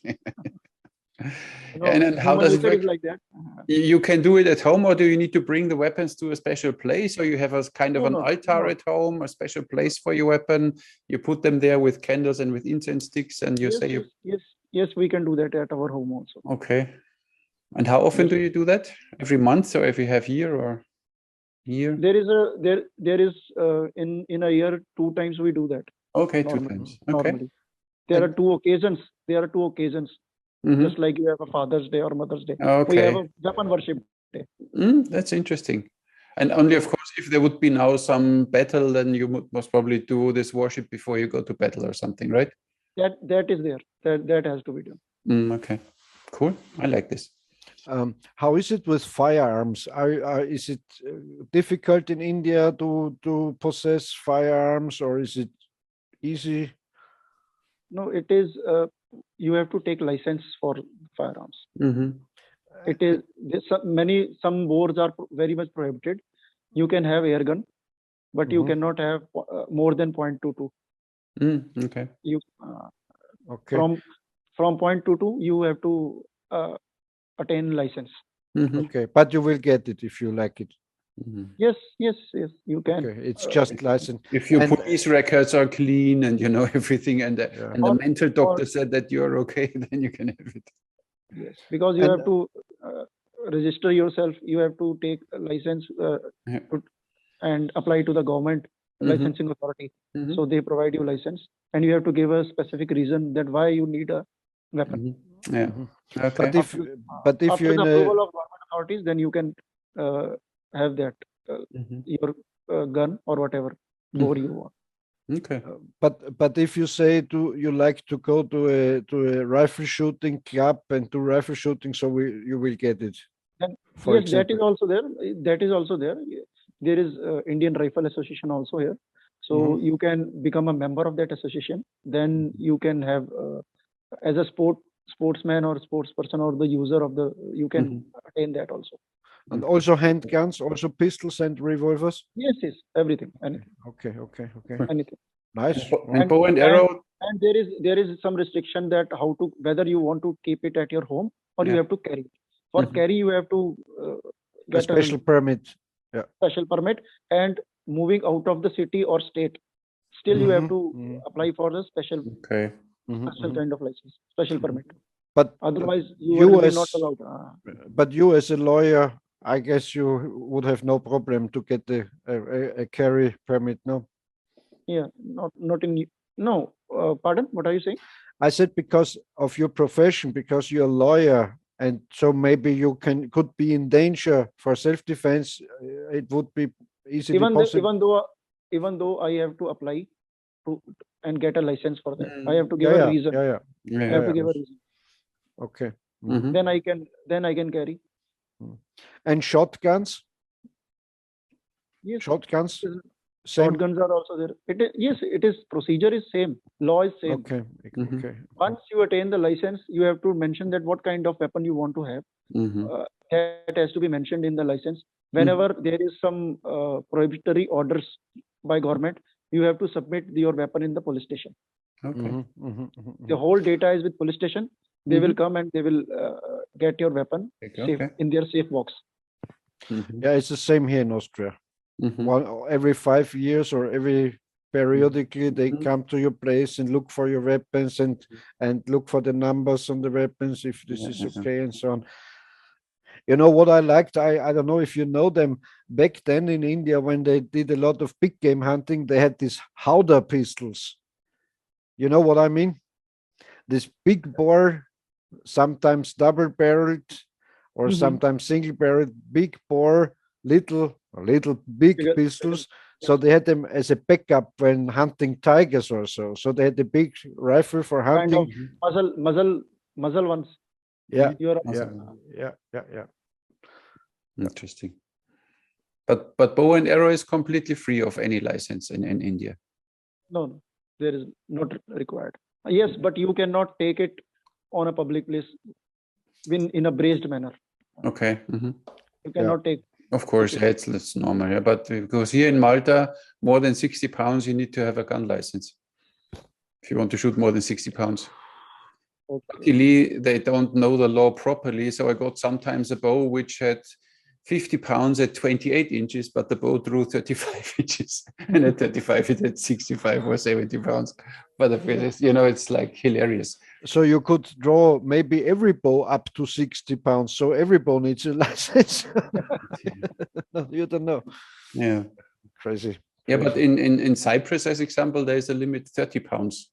And how does it nature work? is like that. You can do it at home, or do you need to bring the weapons to a special place, or you have a kind of No, an no, altar no. at home, a special place for your weapon? You put them there with candles and with incense sticks, and you say, Yes, we can do that at our home also. okay. And how often Yes. do you do that? Every month, or every half year, or year? There is in a year 2 times we do that. Okay, Normally. 2 times. Okay. Normally. There are 2 occasions. Mhm. Just like you have a Father's Day or Mother's Day. We Okay. have a weapon worship day. That's interesting. And only, of course, if there would be now some battle, then you must probably do this worship before you go to battle or something, right? That is there. That has to be done. Okay, cool. I like this. How is it with firearms? Is it difficult in India to possess firearms, or is it easy? No, it is. You have to take license for firearms. It is some boards are very much prohibited. You can have air gun, but you cannot have more than 0.22. Okay. You Okay. from 0.22 you have to attain license. Okay, but you will get it if you like it. Yes, you can. Okay, it's just license. If your police records are clean and you know everything, and the mental doctor said that you're okay, then you can have it. Yes, because you have to register yourself. You have to take a license and apply to the government licensing authority. So they provide you license, and you have to give a specific reason that why you need a weapon. Yeah. Okay. But if after you're the in approval of government authorities, then you can have that your gun or whatever bore you want. Okay. But if you say you like to go to a rifle shooting club and do rifle shooting, so you will get it. Yes, example. That is also there. That is also there. There is Indian Rifle Association also here. So you can become a member of that association. Then you can have as a sportsman or sportsperson or the user of you can attain that also. And also handguns, also pistols and revolvers? Yes, everything. Anything. Okay. Anything. Nice. And bow and arrow. And there is some restriction that whether you want to keep it at your home or you have to carry it. For carry, you have to get a special permit. Yeah. Special permit, and moving out of the city or state, still you have to apply for the special kind of license, special permit. But otherwise, you will be not allowed. But you, as a lawyer, I guess you would have no problem to get a carry permit, no? Yeah, not in no. Pardon? What are you saying? I said because of your profession, because you're a lawyer, and so maybe you could be in danger for self-defense. It would be easily possible. Even though I have to apply to and get a license for that, I have to give a reason. I have to give a reason. Okay. Then I can carry. And shotguns? Yes. Shotguns? Shotguns are also there. It is procedure is same. Law is same. Okay. Once you attain the license, you have to mention that what kind of weapon you want to have. That has to be mentioned in the license. Whenever there is some prohibitory orders by government, you have to submit your weapon in the police station. Okay. The whole data is with police station. They will come and they will get your weapon safe in their safe box. Yeah, it's the same here in Austria. Every 5 years or every periodically they come to your place and look for your weapons and look for the numbers on the weapons, if this is okay and so on. You know what I liked? I don't know if you know them. Back then in India, when they did a lot of big game hunting, they had these Howdah pistols. You know what I mean? This big bore, sometimes double-barreled or sometimes single-barreled, big bore, little big pistols. So they had them as a backup when hunting tigers or so. So they had a big rifle for hunting. Kind of muzzle ones. Yeah. Interesting. But bow and arrow is completely free of any license in India. No, there is not required. Yes, but you cannot take it on a public place in a braced manner. Okay. You cannot take. Of course, it's normal. Yeah, but because here in Malta, more than 60 pounds, you need to have a gun license if you want to shoot more than 60 pounds. Okay. Luckily, they don't know the law properly. So I got sometimes a bow which had 50 pounds at 28 inches, but the bow drew 35 inches. And at 35, it had 65 or 70 pounds. But it's like hilarious. So you could draw maybe every bow up to 60 pounds. So every bow needs a license. You don't know. Yeah. Crazy. Yeah, but in Cyprus, as example, there is a limit 30 pounds.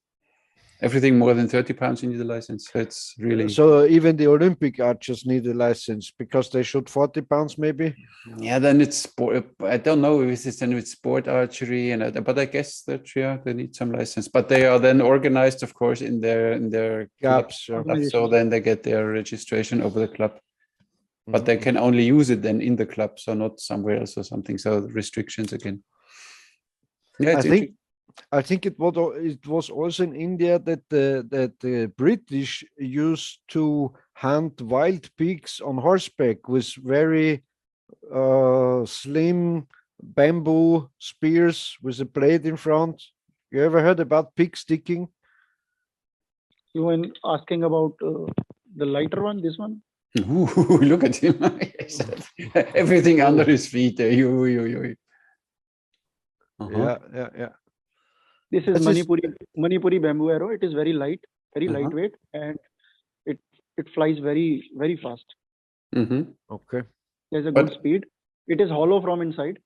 Everything more than 30 pounds, you need a license. It's really... So even the Olympic archers need a license because they shoot 40 pounds maybe? Yeah, then it's sport. I don't know if it's then with sport archery, but I guess that, yeah, they need some license. But they are then organized, of course, in their clubs. So then they get their registration over the club. But they can only use it then in the club, so not somewhere else or something. So restrictions again. Yeah, I think it was also in India that the British used to hunt wild pigs on horseback with very slim bamboo spears with a blade in front. You ever heard about pig sticking? You were asking about the lighter one, this one? Ooh, look at him. Everything under his feet. Yeah. This is Manipuri bamboo arrow. It is very light, very lightweight, and it flies very, very fast. Okay. There's a good speed. It is hollow from inside.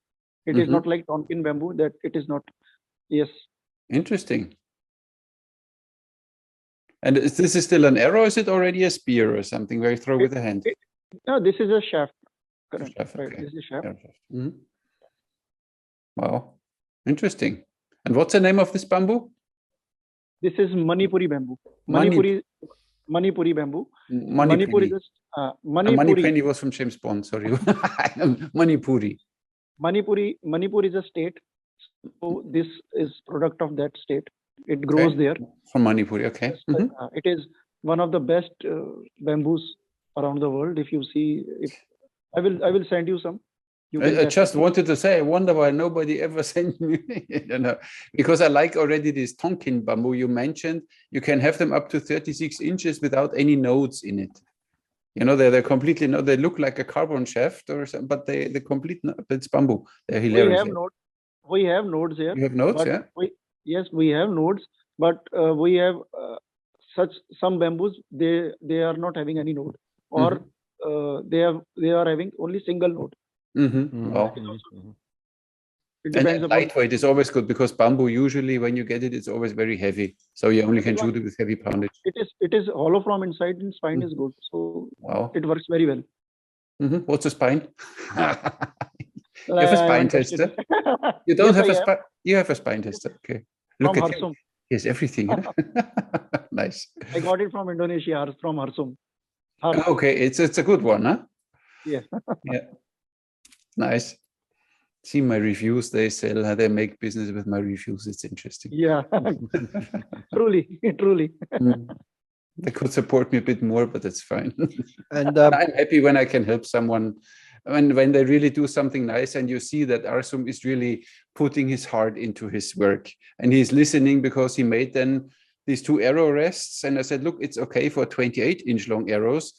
It is not like Tonkin bamboo that it is not. Yes. Interesting. And this is still an arrow? Is it already a spear or something where you throw with the hand? No, this is a shaft. Correct. Shaft, right. okay. This is a shaft. Wow. Interesting. And what's the name of this bamboo? This is Manipuri bamboo. Manipuri bamboo. Manipuri. Manipuri was from James Bond, sorry. Manipuri. Manipur is a state. So this is product of that state. It grows there. From Manipuri, okay. It is one of the best bamboos around the world. If you see, I will send you some. I just wanted to say, I wonder why nobody ever sent me, because I like already this Tonkin bamboo you mentioned. You can have them up to 36 inches without any nodes in it. They're completely, they look like a carbon shaft or something, but they're complete, it's bamboo. They're hilarious. We have nodes here. You have nodes, yeah? Yes, we have nodes, but we have some bamboos, they are not having any node, or they are having only single node. Wow. It depends and lightweight is always good, because bamboo usually when you get it, it's always very heavy. So you only can shoot it with heavy poundage. It is hollow from inside, and spine is good. So it works very well. What's a spine? You have a spine tester? You don't have a spine? You have a spine tester. Okay. Look at him. He has everything. Nice. I got it from Indonesia, from Harsum. Okay, it's a good one, huh? Yeah. Yeah. Nice. See my reviews, they sell, they make business with my reviews. It's interesting. Yeah. Truly. They could support me a bit more, but that's fine. And I'm happy when I can help someone. When they really do something nice, and you see that Arsum is really putting his heart into his work, and he's listening, because he made then these 2 arrow rests. And I said, look, it's okay for 28-inch long arrows,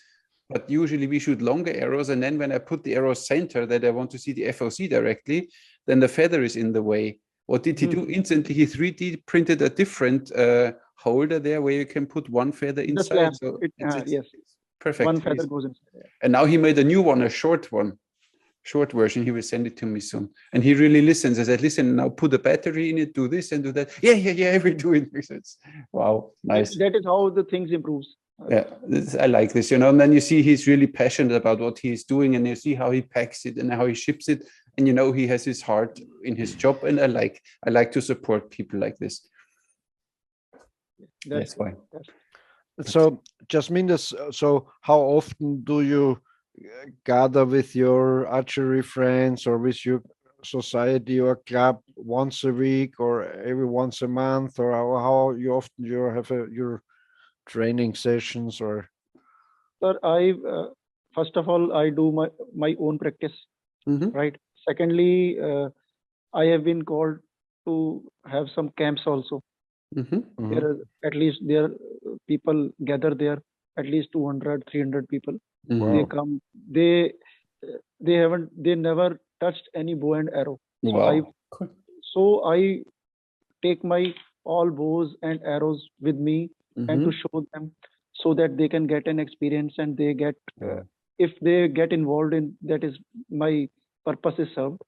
but usually we shoot longer arrows. And then when I put the arrow center that I want to see the FOC directly, then the feather is in the way. What did he do? Instantly, he 3D printed a different holder there where you can put one feather inside. So yes. Perfect. One feather goes inside. And now he made a new one, a short version. He will send it to me soon. And he really listens. I said, listen, now put a battery in it, do this and do that. Yeah, we do it. Wow, nice. That is how the things improves. Yeah, I like this, and then you see he's really passionate about what he's doing, and you see how he packs it and how he ships it, and he has his heart in his job, and I like to support people like this. That's why. So, Jasminders, so how often do you gather with your archery friends or with your society or club? Once a week or every once a month, or how you often you have your training sessions? Or Sir, I first of all, I do my own practice, right? Secondly, I have been called to have some camps also. There are at least people gather there, at least 200, 300 people. They come. They never touched any bow and arrow. So I take my all bows and arrows with me and to show them, so that they can get an experience, and they get if they get involved in that, is my purpose is served.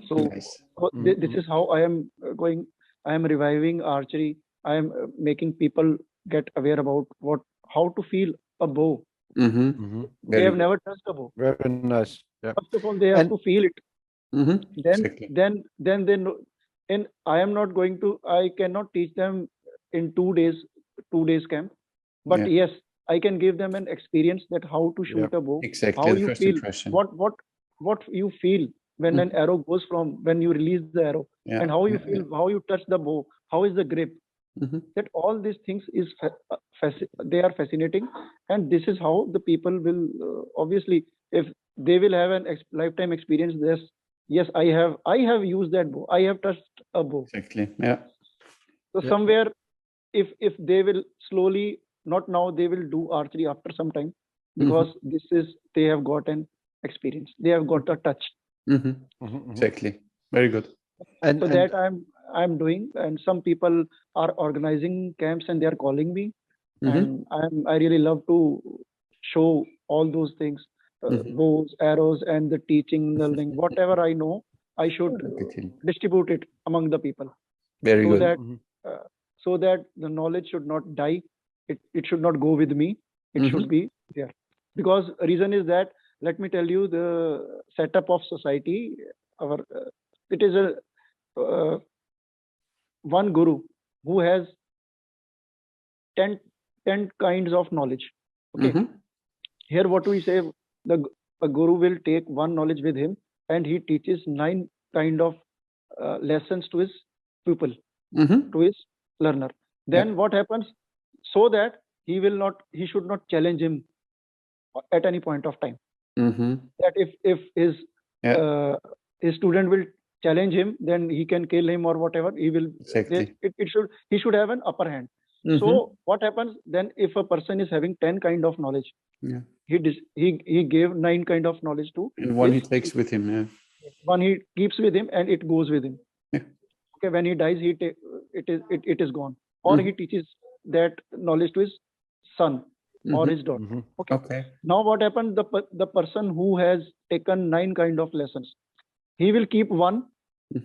So this is how I am going. I am reviving archery. I am making people get aware about how to feel a bow. They have never touched a bow. Very nice. Yeah. First of all, they have to feel it. Then they know. And I am not going to. I cannot teach them in 2 days camp. But yes, I can give them an experience that how to shoot a bow. Exactly. How you feel. What you feel when an arrow goes from when you release the arrow, and how you feel, how you touch the bow, how is the grip. That all these things is they are fascinating, and this is how the people will obviously, if they will have an lifetime experience. Yes, I have used that bow. I have touched a bow. Exactly. Yeah. So somewhere, if they will slowly, not now, they will do archery after some time, because they have got an experience. They have got a touch. Exactly. Very good. And so that I'm doing, and some people are organizing camps and they are calling me, and I really love to show all those things, bows, arrows, and the teaching, learning, whatever I know, I should distribute it among the people. Very good. So that the knowledge should not die. It should not go with me. It should be there. Because reason is that, let me tell you, the setup of society, it is a one guru who has 10 kinds of knowledge. Okay. Here what we say, a guru will take one knowledge with him, and he teaches 9 kind of lessons to his pupil, to his learner. Then what happens? So that he should not challenge him at any point of time. That if his student will challenge him, then he can kill him or whatever. He will. He should have an upper hand. So what happens then, if a person is having 10 kind of knowledge? He gave 9 kind of knowledge to. And one he takes with him. One he keeps with him, and it goes with him. Okay, when he dies, it is gone, or he teaches that knowledge to his son or his daughter. Okay. Now what happened? The person who has taken 9 kind of lessons, he will keep one,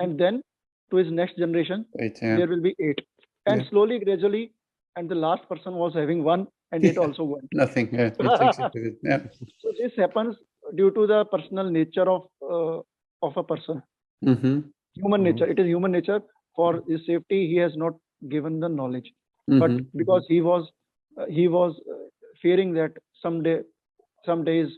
and then to his next generation, there will be 8, and slowly, gradually, and the last person was having 1, and it also went. Nothing. He takes it with it. So this happens due to the personal nature of a person. Human nature. It is human nature. For his safety, he has not given the knowledge, but because he was fearing that some days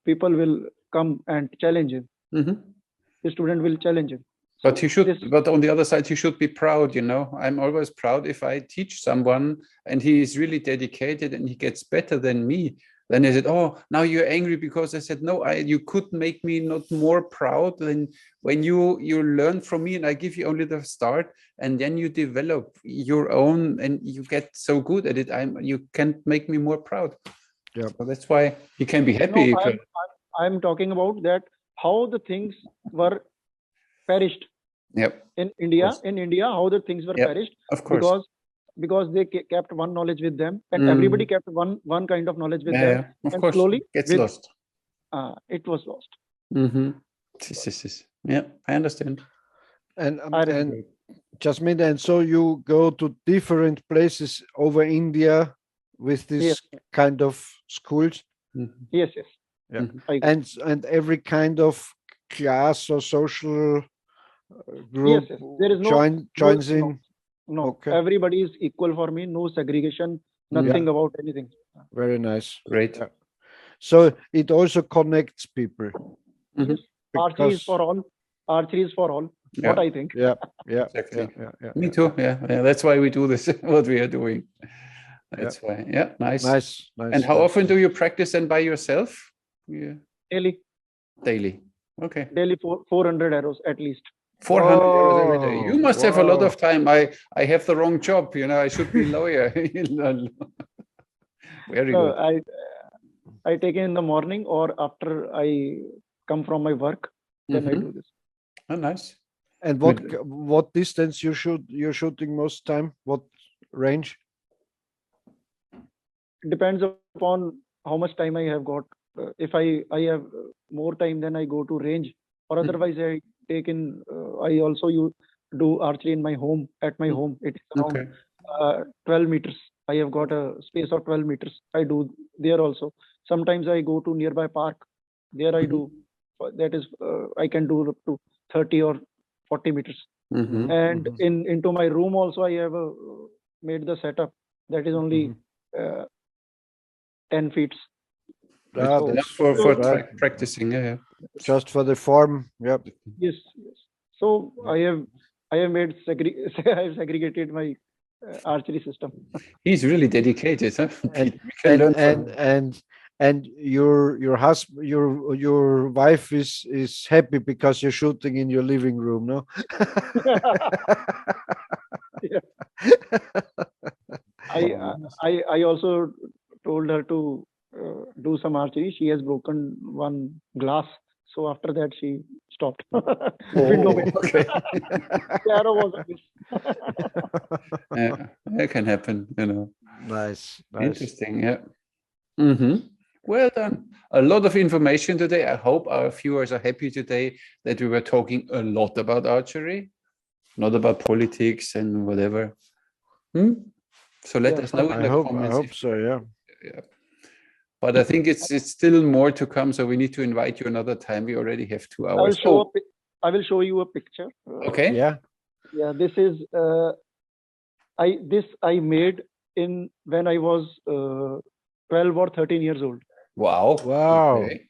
people will come and challenge him. The student will challenge him. But he should. But on the other side, he should be proud. I'm always proud if I teach someone and he is really dedicated and he gets better than me. Then I said, "Oh, now you're angry because I said no. You could make me not more proud than when you learn from me, and I give you only the start, and then you develop your own, and you get so good at it. You can't make me more proud." Yeah, so that's why he can be happy. No, I'm talking about that, how the things were perished. In India, how the things were perished. Of course. Because they kept one knowledge with them, and everybody kept one kind of knowledge with them, of and course, slowly gets lost. It was lost. Yeah, I understand. And Jasminder, and so you go to different places over India with this kind of schools. Yes. Yeah, and every kind of class or social group there is joins in. No, okay. Everybody is equal for me. No segregation, nothing about anything. Very nice. Great. Yeah. So it also connects people. Yes. Archery is for all. Archery is for all. What I think. Yeah. Exactly. Me too. Yeah. That's why we do this. What we are doing. That's why. Yeah. Nice. And how often do you practice then by yourself? Daily. Okay. Daily 400 arrows at least. 400 euros every day. You must have a lot wow. of time. I have the wrong job. You know, I should be lawyer. Very No, good. I take it in the morning or after I come from my work, then I do this. Oh, nice. And what distance you're shooting most time? What range? Depends upon how much time I have got. If I have more time, then I go to range, or otherwise I take in. I also do archery in my home. At my home, it's around 12 meters. I have got a space of 12 meters. I do there also. Sometimes I go to nearby park. There I do. That is, I can do up to 30 or 40 meters. And into my room also, I have made the setup. That is only 10 feet. Ah, Enough that's for right. practicing. Yeah. Just for the form. Yep. Yes. So I have made I have segregated my archery system. He's really dedicated, huh? And We can learn from him. and your husband, your wife is happy because you're shooting in your living room, no? Yeah. I also told her to do some archery. She has broken one glass, so after that she stopped. Window pane. Okay. The arrow was a miss. Yeah, that can happen, you know. Nice. Interesting, yeah. Well done. A lot of information today. I hope our viewers are happy today that we were talking a lot about archery, not about politics and whatever. So let us know in the comments. I hope so, yeah. But I think it's still more to come, so we need to invite you another time. We already have 2 hours. I will show you a picture. Okay. Yeah. Yeah, this is I made in when I was 12 or 13 years old. Wow. Okay.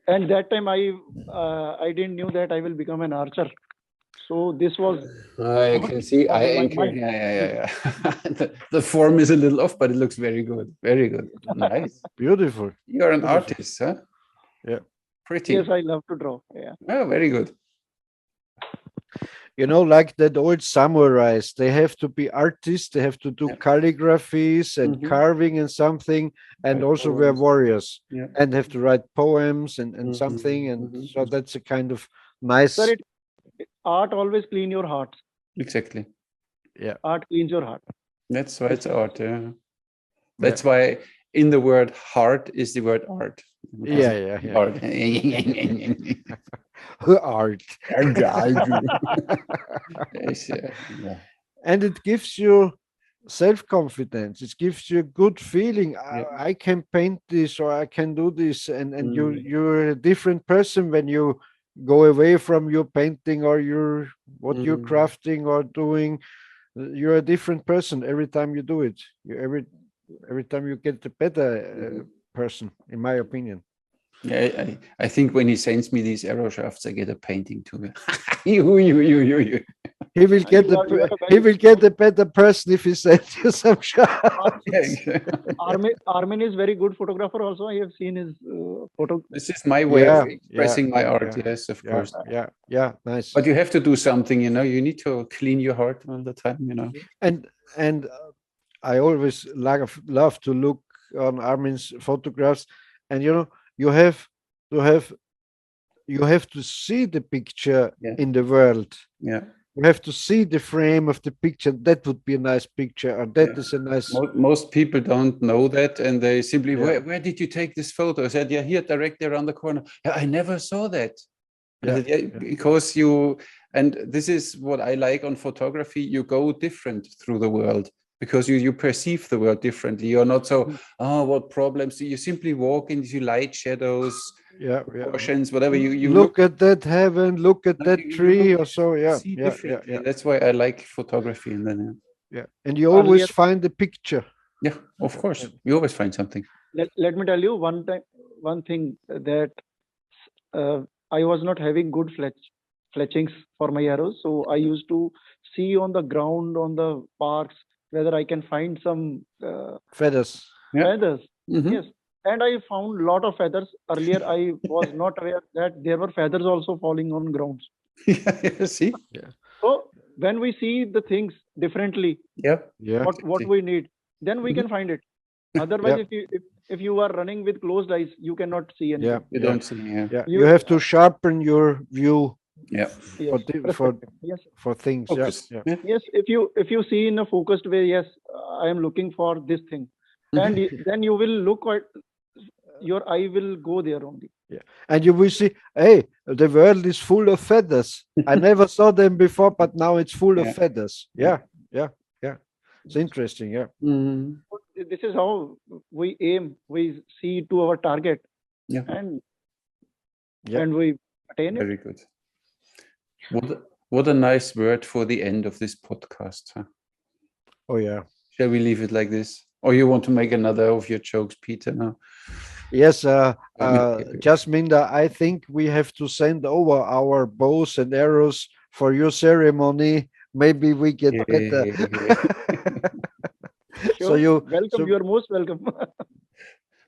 And that time I didn't knew that I will become an archer. So this was. I can see. I anchor. Yeah. The form is a little off, but it looks very good. Very good. Nice. Beautiful. You're an artist, huh? Yeah. Pretty. Yes, I love to draw. Yeah. Oh, very good. You know, like that old samurais, they have to be artists, they have to do calligraphies and carving and something, and also we're warriors and have to write poems and something. And so that's a kind of nice. Sir, art always clean your heart. Exactly. Yeah. Art cleans your heart. That's why it's art. Yeah. That's why in the word heart is the word art. Yeah. Art. Art. Yes, yeah. And it gives you self-confidence. It gives you a good feeling. I can paint this or I can do this, and you're a different person when you go away from your painting or your you're crafting or doing. You're a different person every time you do it. Every time you get a better person, in my opinion. Yeah, I think when he sends me these arrow shafts, I get a painting to me. He will get a better person if he sends you some shafts. Armin is very good photographer. Also, I have seen his photo. This is my way of expressing my art. Yes, of course. Yeah, nice. But you have to do something. You know, you need to clean your heart all the time. You know. And I always love to look on Armin's photographs, and you know, you have to see the picture in the world. Yeah. You have to see the frame of the picture. That would be a nice picture, or that is a nice. Most people don't know that, and they simply, where did you take this photo? I said, here, directly around the corner. Yeah, I never saw that. Because and this is what I like on photography. You go different through the world because you perceive the world differently. You're not so, what problems? You simply walk into light, shadows, proportions, whatever. You look at that heaven, look at that tree, or so. Yeah. That's why I like photography. And then and you always find the picture. Yeah, of course. You always find something. Let me tell you one thing that I was not having good fletchings for my arrows. So I used to see on the ground, on the parks, whether I can find some feathers. Feathers, yes. And I found a lot of feathers. Earlier, I was not aware that there were feathers also falling on grounds. Yeah, see? So when we see the things differently, Yep. Yeah. what we need, then we can find it. Otherwise, Yeah. if you are running with closed eyes, you cannot see anything. Yeah. You Yeah. don't see, yeah. Yeah. You- You have to sharpen your view Yeah. Yes, perspective. Yes, for things. Yeah. Focus. Yeah. Yeah. yes. If you see in a focused way, yes, I am looking for this thing, and then you will look at your eye will go there only. And you will see, hey, the world is full of feathers. I never saw them before, but now it's full of Yeah. feathers. Yeah. Yeah. Yeah. It's interesting. Yeah. Mhm. This is how we aim. We see to our target, Yeah. and Yeah. we attain it. Very good. What a nice word for the end of this podcast. Huh? Oh, yeah. Shall we leave it like this? Or you want to make another of your jokes, Peter? No? Yes, Okay. Jasminder, I think we have to send over our bows and arrows for your ceremony. Maybe we get better. So Sure. you Welcome. You are most welcome.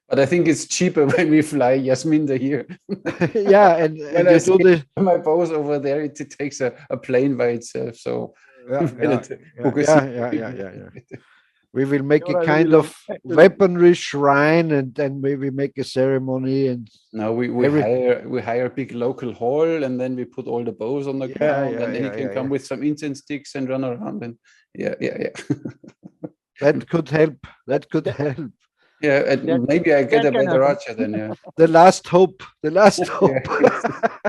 But I think it's cheaper when we fly Jasminder here. yeah, and When you I do see the my bows over there, it takes a plane by itself. So yeah. We will make Sure, a I will kind be of long. weaponry shrine, and then maybe make a ceremony. And now we hire a big local hall, and then we put all the bows on the ground, and then you can come with some incense sticks and run around. And yeah. that could help. That could help. Yeah, and maybe I get a better archer then. Yeah. The last hope. The last hope.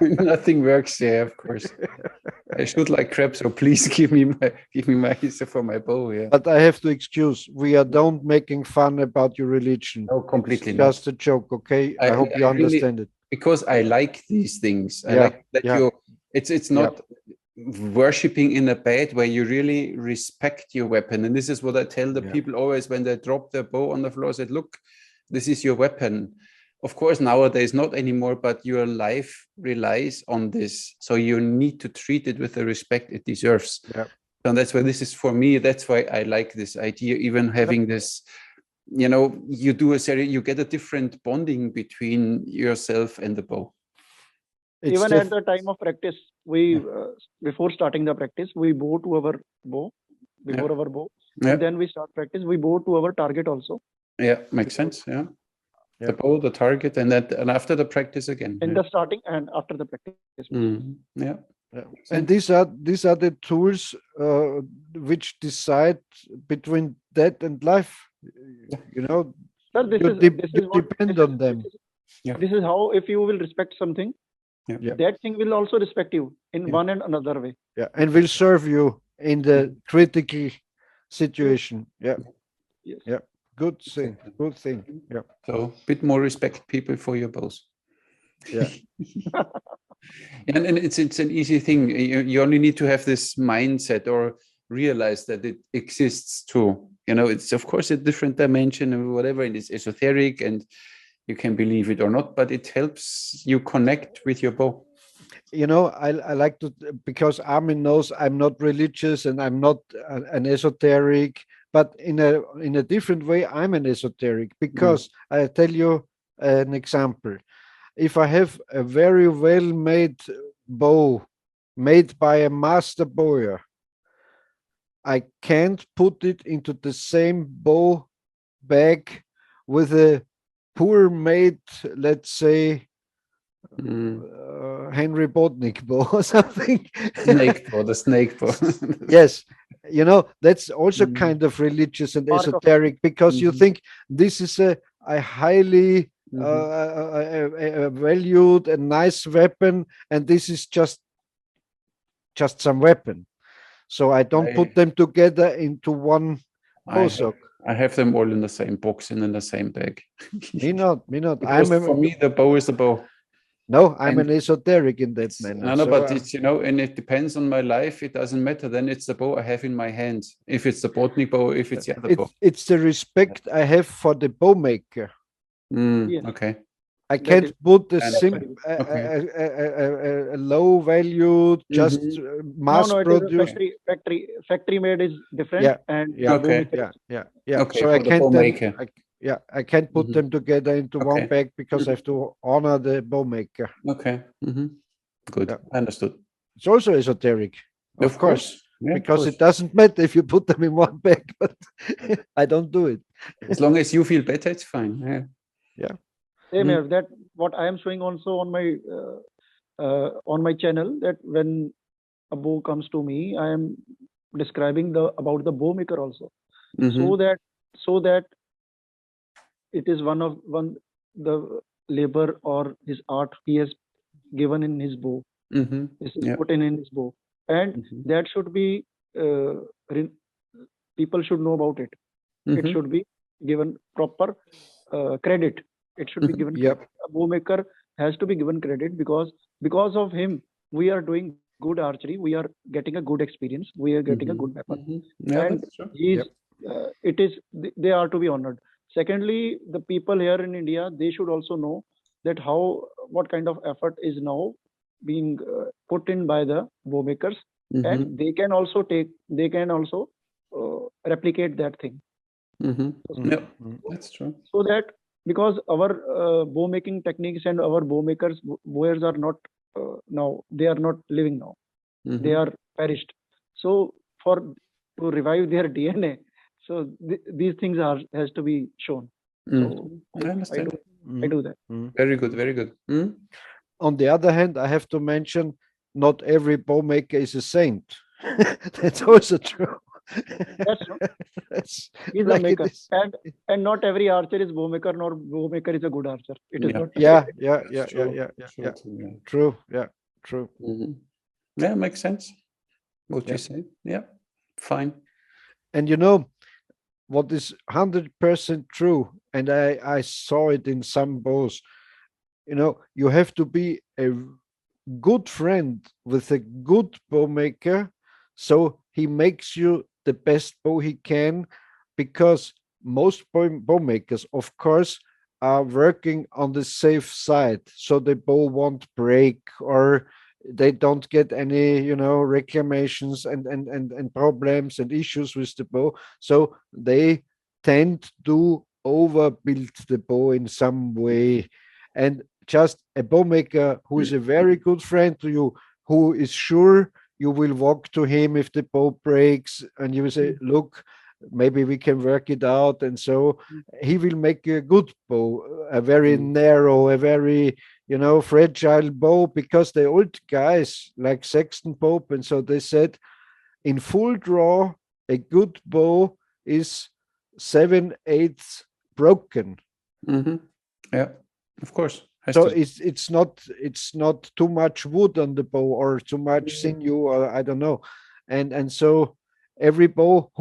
Nothing works. Yeah, of course. I shoot like crap, so please give me my for my bow. Yeah. But I have to excuse. We are don't making fun about your religion. No, completely It's not. just a joke. Okay, I hope you really, understand it. Because I like these things. I Yeah, like that yeah. you. It's not worshipping in a bad way. You really respect your weapon, and this is what I tell the people always when they drop their bow on the floor. I said, "Look, this is your weapon." Of course, nowadays not anymore, but your life relies on this, so you need to treat it with the respect it deserves. Yeah. And that's why this is for me. That's why I like this idea, even having this. You know, you do a series, you get a different bonding between yourself and the bow. Even at the time of practice, we before starting the practice, we bow to our bow before our bow, and then we start practice. We bow to our target also. Yeah, makes sense. Yeah. The bow, the target, and after the practice again. In the starting and after the practice. Yeah. And these are the tools which decide between death and life. You know, Sir, this you is depend on them. This is how, if you will respect something, that thing will also respect you in one and another way. Yeah, and will serve you in the critical situation. Yeah. Yes. Yeah. Good thing. Good thing. Yeah. So a bit more respect, people, for your bows. Yeah. and it's an easy thing. You only need to have this mindset or realize that it exists too. You know, it's of course a different dimension or whatever, and it's esoteric, and you can believe it or not, but it helps you connect with your bow. You know, I like to, because Armin knows I'm not religious and I'm not an esoteric, but in a different way, I'm an esoteric, because I tell you an example. If I have a very well-made bow made by a master bowyer, I can't put it into the same bow bag with a poor made, let's say, Henry Bodnik bow or something. Snake bow, the snake bow. Yes, you know, that's also kind of religious and esoteric, because you think this is a highly valued and nice weapon, and this is just some weapon. So I don't put them together into one bow sock. I have them all in the same box and in the same bag. Me not. For me, the bow is the bow. No, I'm an esoteric in that manner. No, but it's, you know, and it depends on my life. It doesn't matter. Then it's the bow I have in my hand. If it's the Botnik bow, if it's the other bow. It's the respect I have for the bow maker. Okay. I can't put a low value, just mass produced. Factory made is different. So I can't. I can't put them together into one bag, because I have to honor the bow maker. Okay. Good. Understood. It's also esoteric, of course. Yeah, because it doesn't matter if you put them in one bag, but I don't do it. As long as you feel better, it's fine. Yeah. Yeah. Same here. That what I am showing also on my channel, that when a bow comes to me, I am describing about the bow maker also, so that it is one the labor or his art he has given in his bow. This is put in his bow, and that should be people should know about it. It should be given proper credit. It should be given. Yep. A bow maker has to be given credit because of him we are doing good archery. We are getting a good experience. We are getting a good weapon, and it is they are to be honored. Secondly, the people here in India, they should also know that what kind of effort is now being put in by the bow makers, and they can also replicate that thing. That's true. So that because our bow making techniques and our bow makers, bowers are not now, they are not living now. They are perished. So to revive their DNA, so these things has to be shown. So I understand. I do that. Very good, very good. On the other hand, I have to mention, not every bow maker is a saint. That's also true. That's true. He's like a maker, and not every archer is bow maker, nor bow maker is a good archer. It is not. Yeah. True. True. Yeah, makes sense. What you say. Yeah, fine. And you know what is 100% true, and I saw it in some bows. You know, you have to be a good friend with a good bow maker, so he makes you the best bow he can, because most bow makers, of course, are working on the safe side, so the bow won't break, or they don't get any, reclamations and problems and issues with the bow. So they tend to overbuild the bow in some way. And just a bow maker who is a very good friend to you, who is sure you will walk to him if the bow breaks, and you will say, look, maybe we can work it out. And so he will make a good bow, a very narrow, a very, fragile bow, because the old guys like Sexton Pope, and so they said, in full draw, a good bow is 7/8 broken. Yeah, of course. So it's not too much wood on the bow, or too much sinew, or I don't know, and so every bow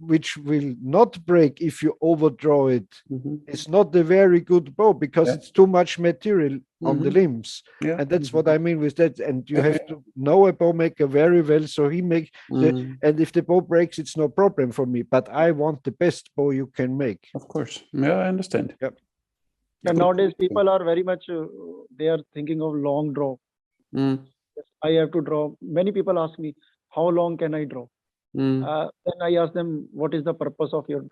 which will not break if you overdraw it is not a very good bow, because it's too much material on the limbs. And that's what I mean with that. And you have to know a bow maker very well, so he makes and if the bow breaks, it's no problem for me, but I want the best bow you can make. Of course. Yeah, I understand. Yep. And nowadays people are very much they are thinking of long draw. I have to draw. Many people ask me, how long can I draw? Then I ask them, what is the purpose of your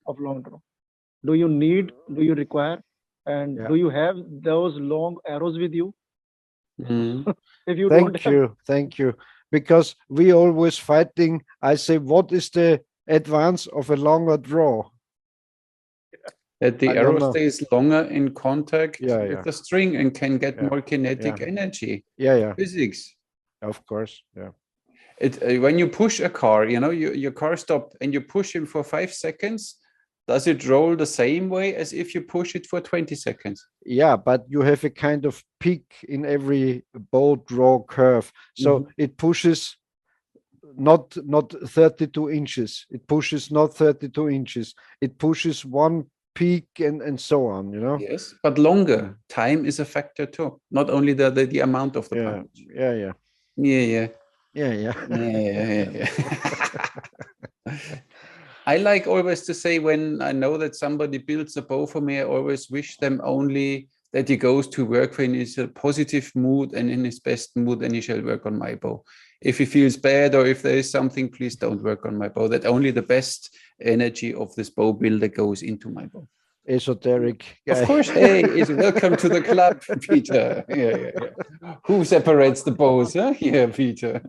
of long draw? Do you require, and do you have those long arrows with you? If you thank you, because we always fighting. I say, what is the advance of a longer draw? That the arrow stays longer in contact with the string and can get more kinetic energy. Physics. Of course. When you push a car, your car stopped and you push him for 5 seconds, does it roll the same way as if you push it for 20 seconds? Yeah, but you have a kind of peak in every bow draw curve. So it pushes not 32 inches. It pushes not 32 inches. It pushes one peak and so on, Yes, but longer time is a factor too, not only the amount of the punch. I like always to say, when I know that somebody builds a bow for me, I always wish them only that he goes to work when he's in a positive mood and in his best mood, and he shall work on my bow. If he feels bad or if there is something, please don't work on my bow. That only the best energy of this bow builder goes into my bow. esoteric guy. Of course, hey, welcome to the club, Peter. Yeah. Who separates the bows? Huh? Yeah, Peter.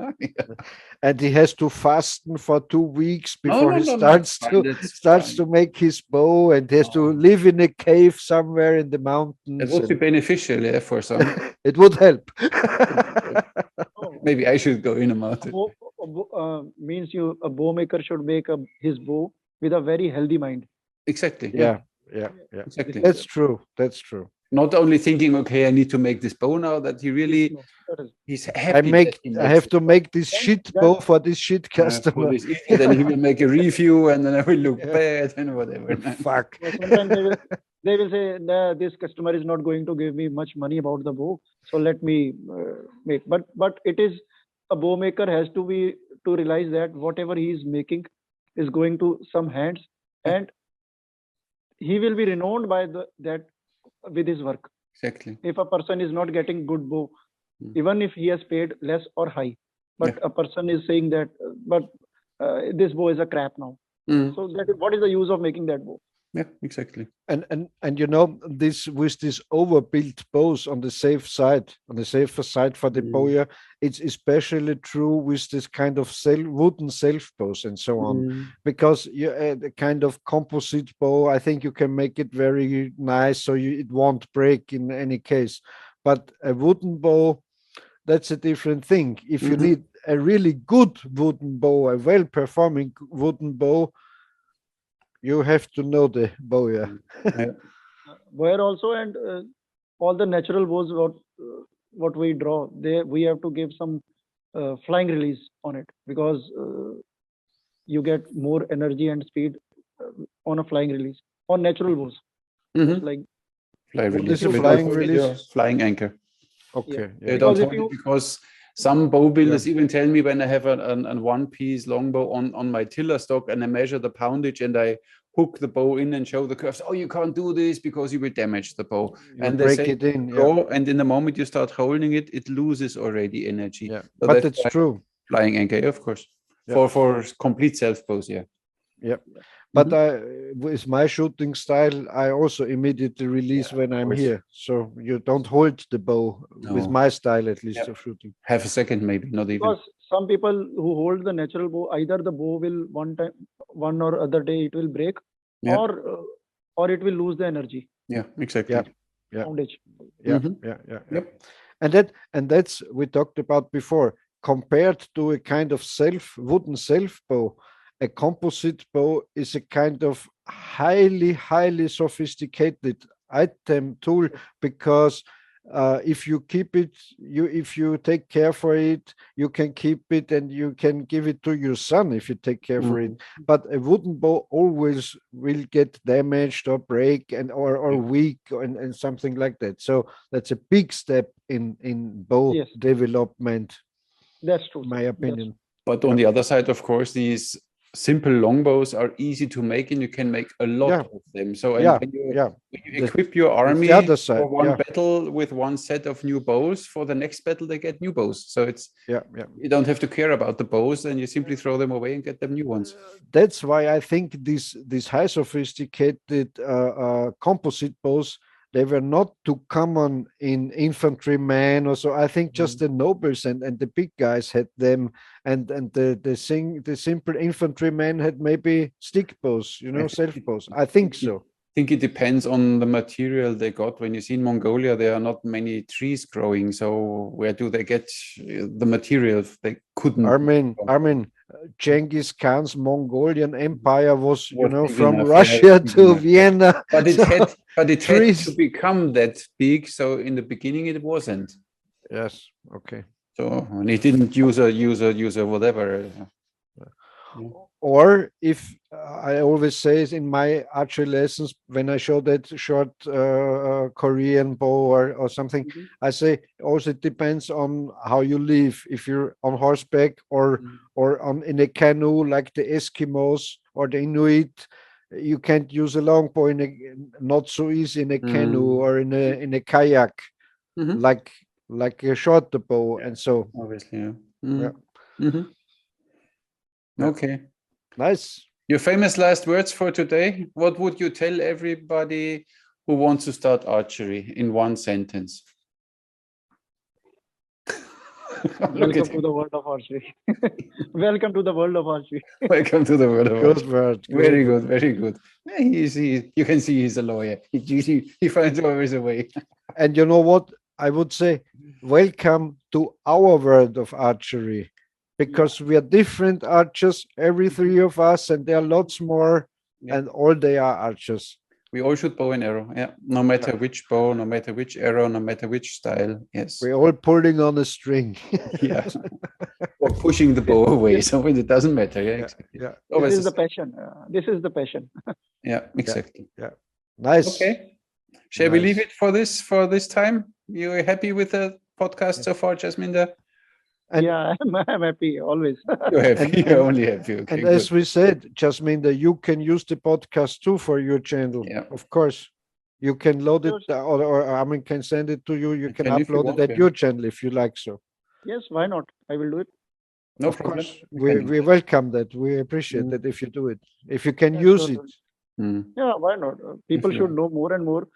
And he has to fasten for 2 weeks before he That's fine, starts to make his bow, and he has to live in a cave somewhere in the mountains. It would be beneficial, yeah, for some. It would help. Maybe I should go in a mountain. Means a bow maker should make his bow with a very healthy mind. Exactly. Yeah. Exactly. That's true. Not only thinking, okay, I need to make this bow now, that he really he's happy. I have to make this shit bow for this shit customer. Then he will make a review, and then I will look bad and whatever. Fuck. Sometimes they will say, nah, this customer is not going to give me much money about the bow, so let me make. But it is a bow maker has to realize that whatever he is making is going to some hands, and he will be renowned by that with his work. Exactly. If a person is not getting good bow, even if he has paid less or high, but a person is saying that, this bow is a crap now. So what is the use of making that bow? Yeah, exactly. And you know, this with this overbuilt bows on the safer side for the bowyer, it's especially true with this kind of wooden self bows and so on, because the kind of composite bow, I think you can make it very nice so it won't break in any case. But a wooden bow, that's a different thing. If you need a really good wooden bow, a well-performing wooden bow, you have to know the bowyer. Bowyer also, and all the natural bows what we draw, we have to give some flying release on it, because you get more energy and speed on a flying release on natural bows. Like flying release, flying anchor. Okay. Yeah. Because some bow builders even tell me, when I have a one-piece longbow on my tiller stock and I measure the poundage and I hook the bow in and show the curves, oh, you can't do this because you will damage the bow. And they say, and in the moment you start holding it, it loses already energy. Yeah. So but that's true. Flying anchor, of course. For complete self bows, Yeah. But with my shooting style, I also immediately release when I'm here. So you don't hold the bow with my style, at least, of shooting. Half a second, maybe, not even. Because some people who hold the natural bow, either the bow will one or other day it will break, or it will lose the energy. Yeah, exactly. Foundation. And that's we talked about before. Compared to a kind of wooden self bow, a composite bow is a kind of highly sophisticated tool, because if you keep it, if you take care for it, you can keep it and you can give it to your son if you take care for it. But a wooden bow always will get damaged or break or weak and something like that. So that's a big step in bow development. That's true. My opinion. But on the other side, of course, these simple longbows are easy to make, and you can make a lot of them. So when you equip your army for one battle with one set of new bows, for the next battle they get new bows. So it's you don't have to care about the bows, and you simply throw them away and get them new ones. That's why I think these high sophisticated composite bows, they were not too common in infantrymen or so. I think just the nobles and the big guys had them, and the simple infantrymen had maybe stick bows, self bows. I think so. I think it depends on the material they got. When you see in Mongolia, there are not many trees growing. So where do they get the material? They couldn't. Armin, Genghis Khan's Mongolian Empire was from Russia to Vienna. But it had to become that big. So in the beginning, it wasn't. Yes. Okay. So he didn't use a whatever. Or if I always say in my archery lessons, when I show that short Korean bow or something, I say also it depends on how you live. If you're on horseback or in a canoe like the Eskimos or the Inuit, you can't use a long bow not so easy in a canoe or in a kayak, like a shorter bow, and so obviously. Okay. Nice. Your famous last words for today. What would you tell everybody who wants to start archery in one sentence? Welcome to the world of archery. Welcome to the world of archery. Welcome to the world of Good archery. word. Very good, very good. Yeah, you can see he's a lawyer. He finds always a way. And you know what? I would say, welcome to our world of archery, because we are different archers, every three of us, and there are lots more, and all they are archers. We all shoot bow and arrow, yeah. No matter which bow, no matter which arrow, no matter which style, yes. We're all pulling on a string. Yeah. Or pushing the bow away, so it doesn't matter, yeah. Exactly. Yeah. This is the passion. This is the passion. Yeah, exactly. Yeah. Nice. Okay. Shall we leave it for this time? You are happy with the podcast so far, Jasminder? Yeah, I'm happy always. You're happy. You're only happy. Okay, and as we said, Jasminder, you can use the podcast too for your channel. Yeah. Of course. You can load it, or Armin can send it to you. You can upload it at your channel if you like so. Yes, why not? I will do it. No of problem. Course. We welcome that. We appreciate that if you do it. If you can use it. Yeah, why not? People should know more and more.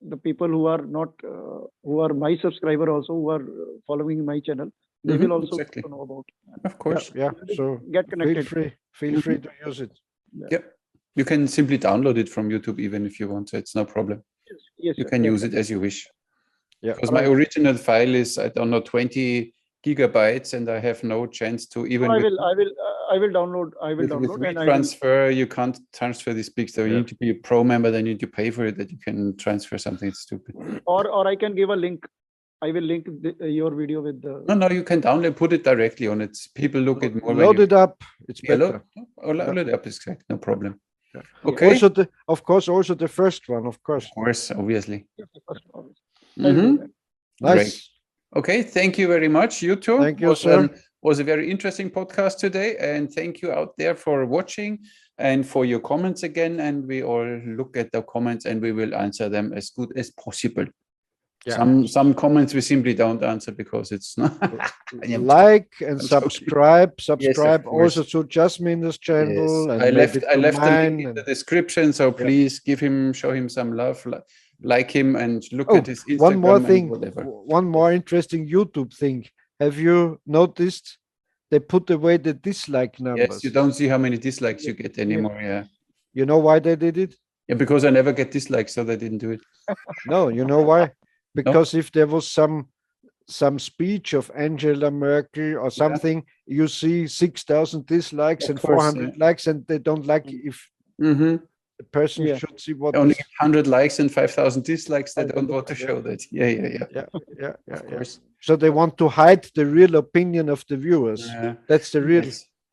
The people who are not, who are my subscriber also, who are following my channel, they will also know about it. Of course. Yeah. So get connected. Feel free to use it. Yeah. You can simply download it from YouTube even if you want. So it's no problem. Yes, you can use it as you wish. Yeah. Because my original file is, I don't know, 20 gigabytes, and I have no chance to even. I will download. With transfer, you can't transfer this big stuff. You need to be a pro member. Then you need to pay for it. That you can transfer something stupid. Or I can give a link. I will link your video with the. No, you can download, put it directly on it. People look at more. Load it up. It's better. Load it up is correct. No problem. Yeah. Okay. Also, of course, the first one, of course. Of course, obviously. Yes, the first one. Nice. Great. Okay, thank you very much. You too. Thank you, sir. Was a very interesting podcast today, and thank you out there for watching and for your comments again. And we all look at the comments and we will answer them as good as possible. Yeah. Some comments we simply don't answer because it's not. Like and subscribe. Subscribe also to Jasminder's channel. Yes. And I left the link in the description, so please show him some love, like him, and look at his Instagram. One more thing, whatever. One more interesting YouTube thing. Have you noticed they put away the dislike numbers? Yes, you don't see how many dislikes you get anymore. Yeah. You know why they did it? Yeah, because I never get dislikes, so they didn't do it. No, you know why? Because if there was some speech of Angela Merkel or something, you see 6,000 dislikes and 400 likes, and they don't like if the person should see what only 100 likes and 5,000 dislikes. They don't want to show that. Yeah. Of course. So they want to hide the real opinion of the viewers. That's the real.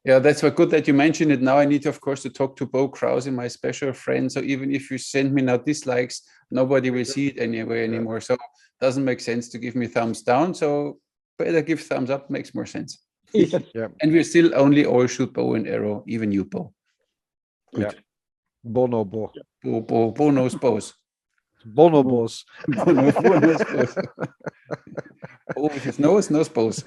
Yeah, that's good that you mentioned it. Now I need, of course, to talk to Bo Krause, my special friend. So even if you send me now dislikes, nobody will see it anyway anymore. So it doesn't make sense to give me thumbs down. So better give thumbs up, makes more sense. Yeah. And we still only all shoot bow and arrow, even you, Bo. Good. Yeah. Bono Bo. Bo knows bows. Bonobos. Bo knows bows. Oh, with his nose knows bows.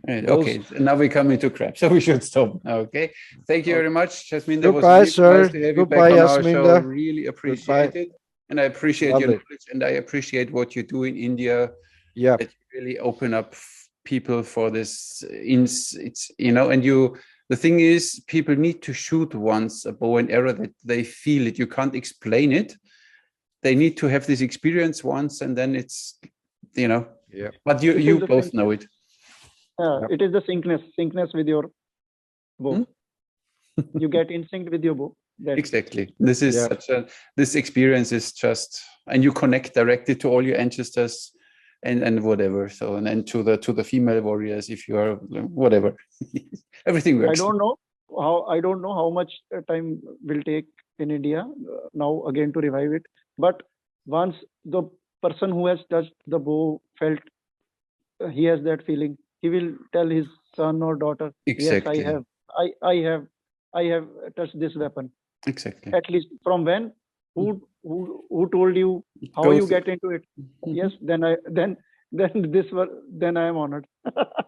Okay, now we come into crap, so we should stop. Okay, thank you very much, Jasminder. Goodbye, sir. Nice to have Goodbye, you back on Jasminder. our show. Really appreciate it, and I appreciate your knowledge, and I appreciate what you do in India. Yeah, that you really open up people for this. It's and you. The thing is, people need to shoot once a bow and arrow that they feel it. You can't explain it. They need to have this experience once, and then it's Yeah. But you both know it. It is the syncness with your bow. You get instinct with your bow. Exactly. This is this experience is just, and you connect directly to all your ancestors and whatever. So and to the female warriors, if you are whatever, everything works. I don't know how much time will take in India now again to revive it. But once the person who has touched the bow felt he has that feeling, he will tell his son or daughter, exactly. Yes, I have touched this weapon. Exactly. At least from when? Who told you how you get into it? Yes, then then I am honored.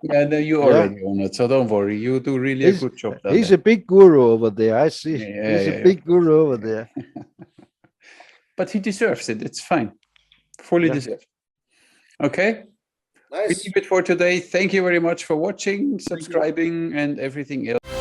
Yeah, no, you already own it, so don't worry. You do really a good job down He's there. a big guru over there. I see. Yeah, He's yeah, a big guru over there. But he deserves it. It's fine. Fully deserved. Okay. Nice. We leave it for today. Thank you very much for watching, subscribing, and everything else.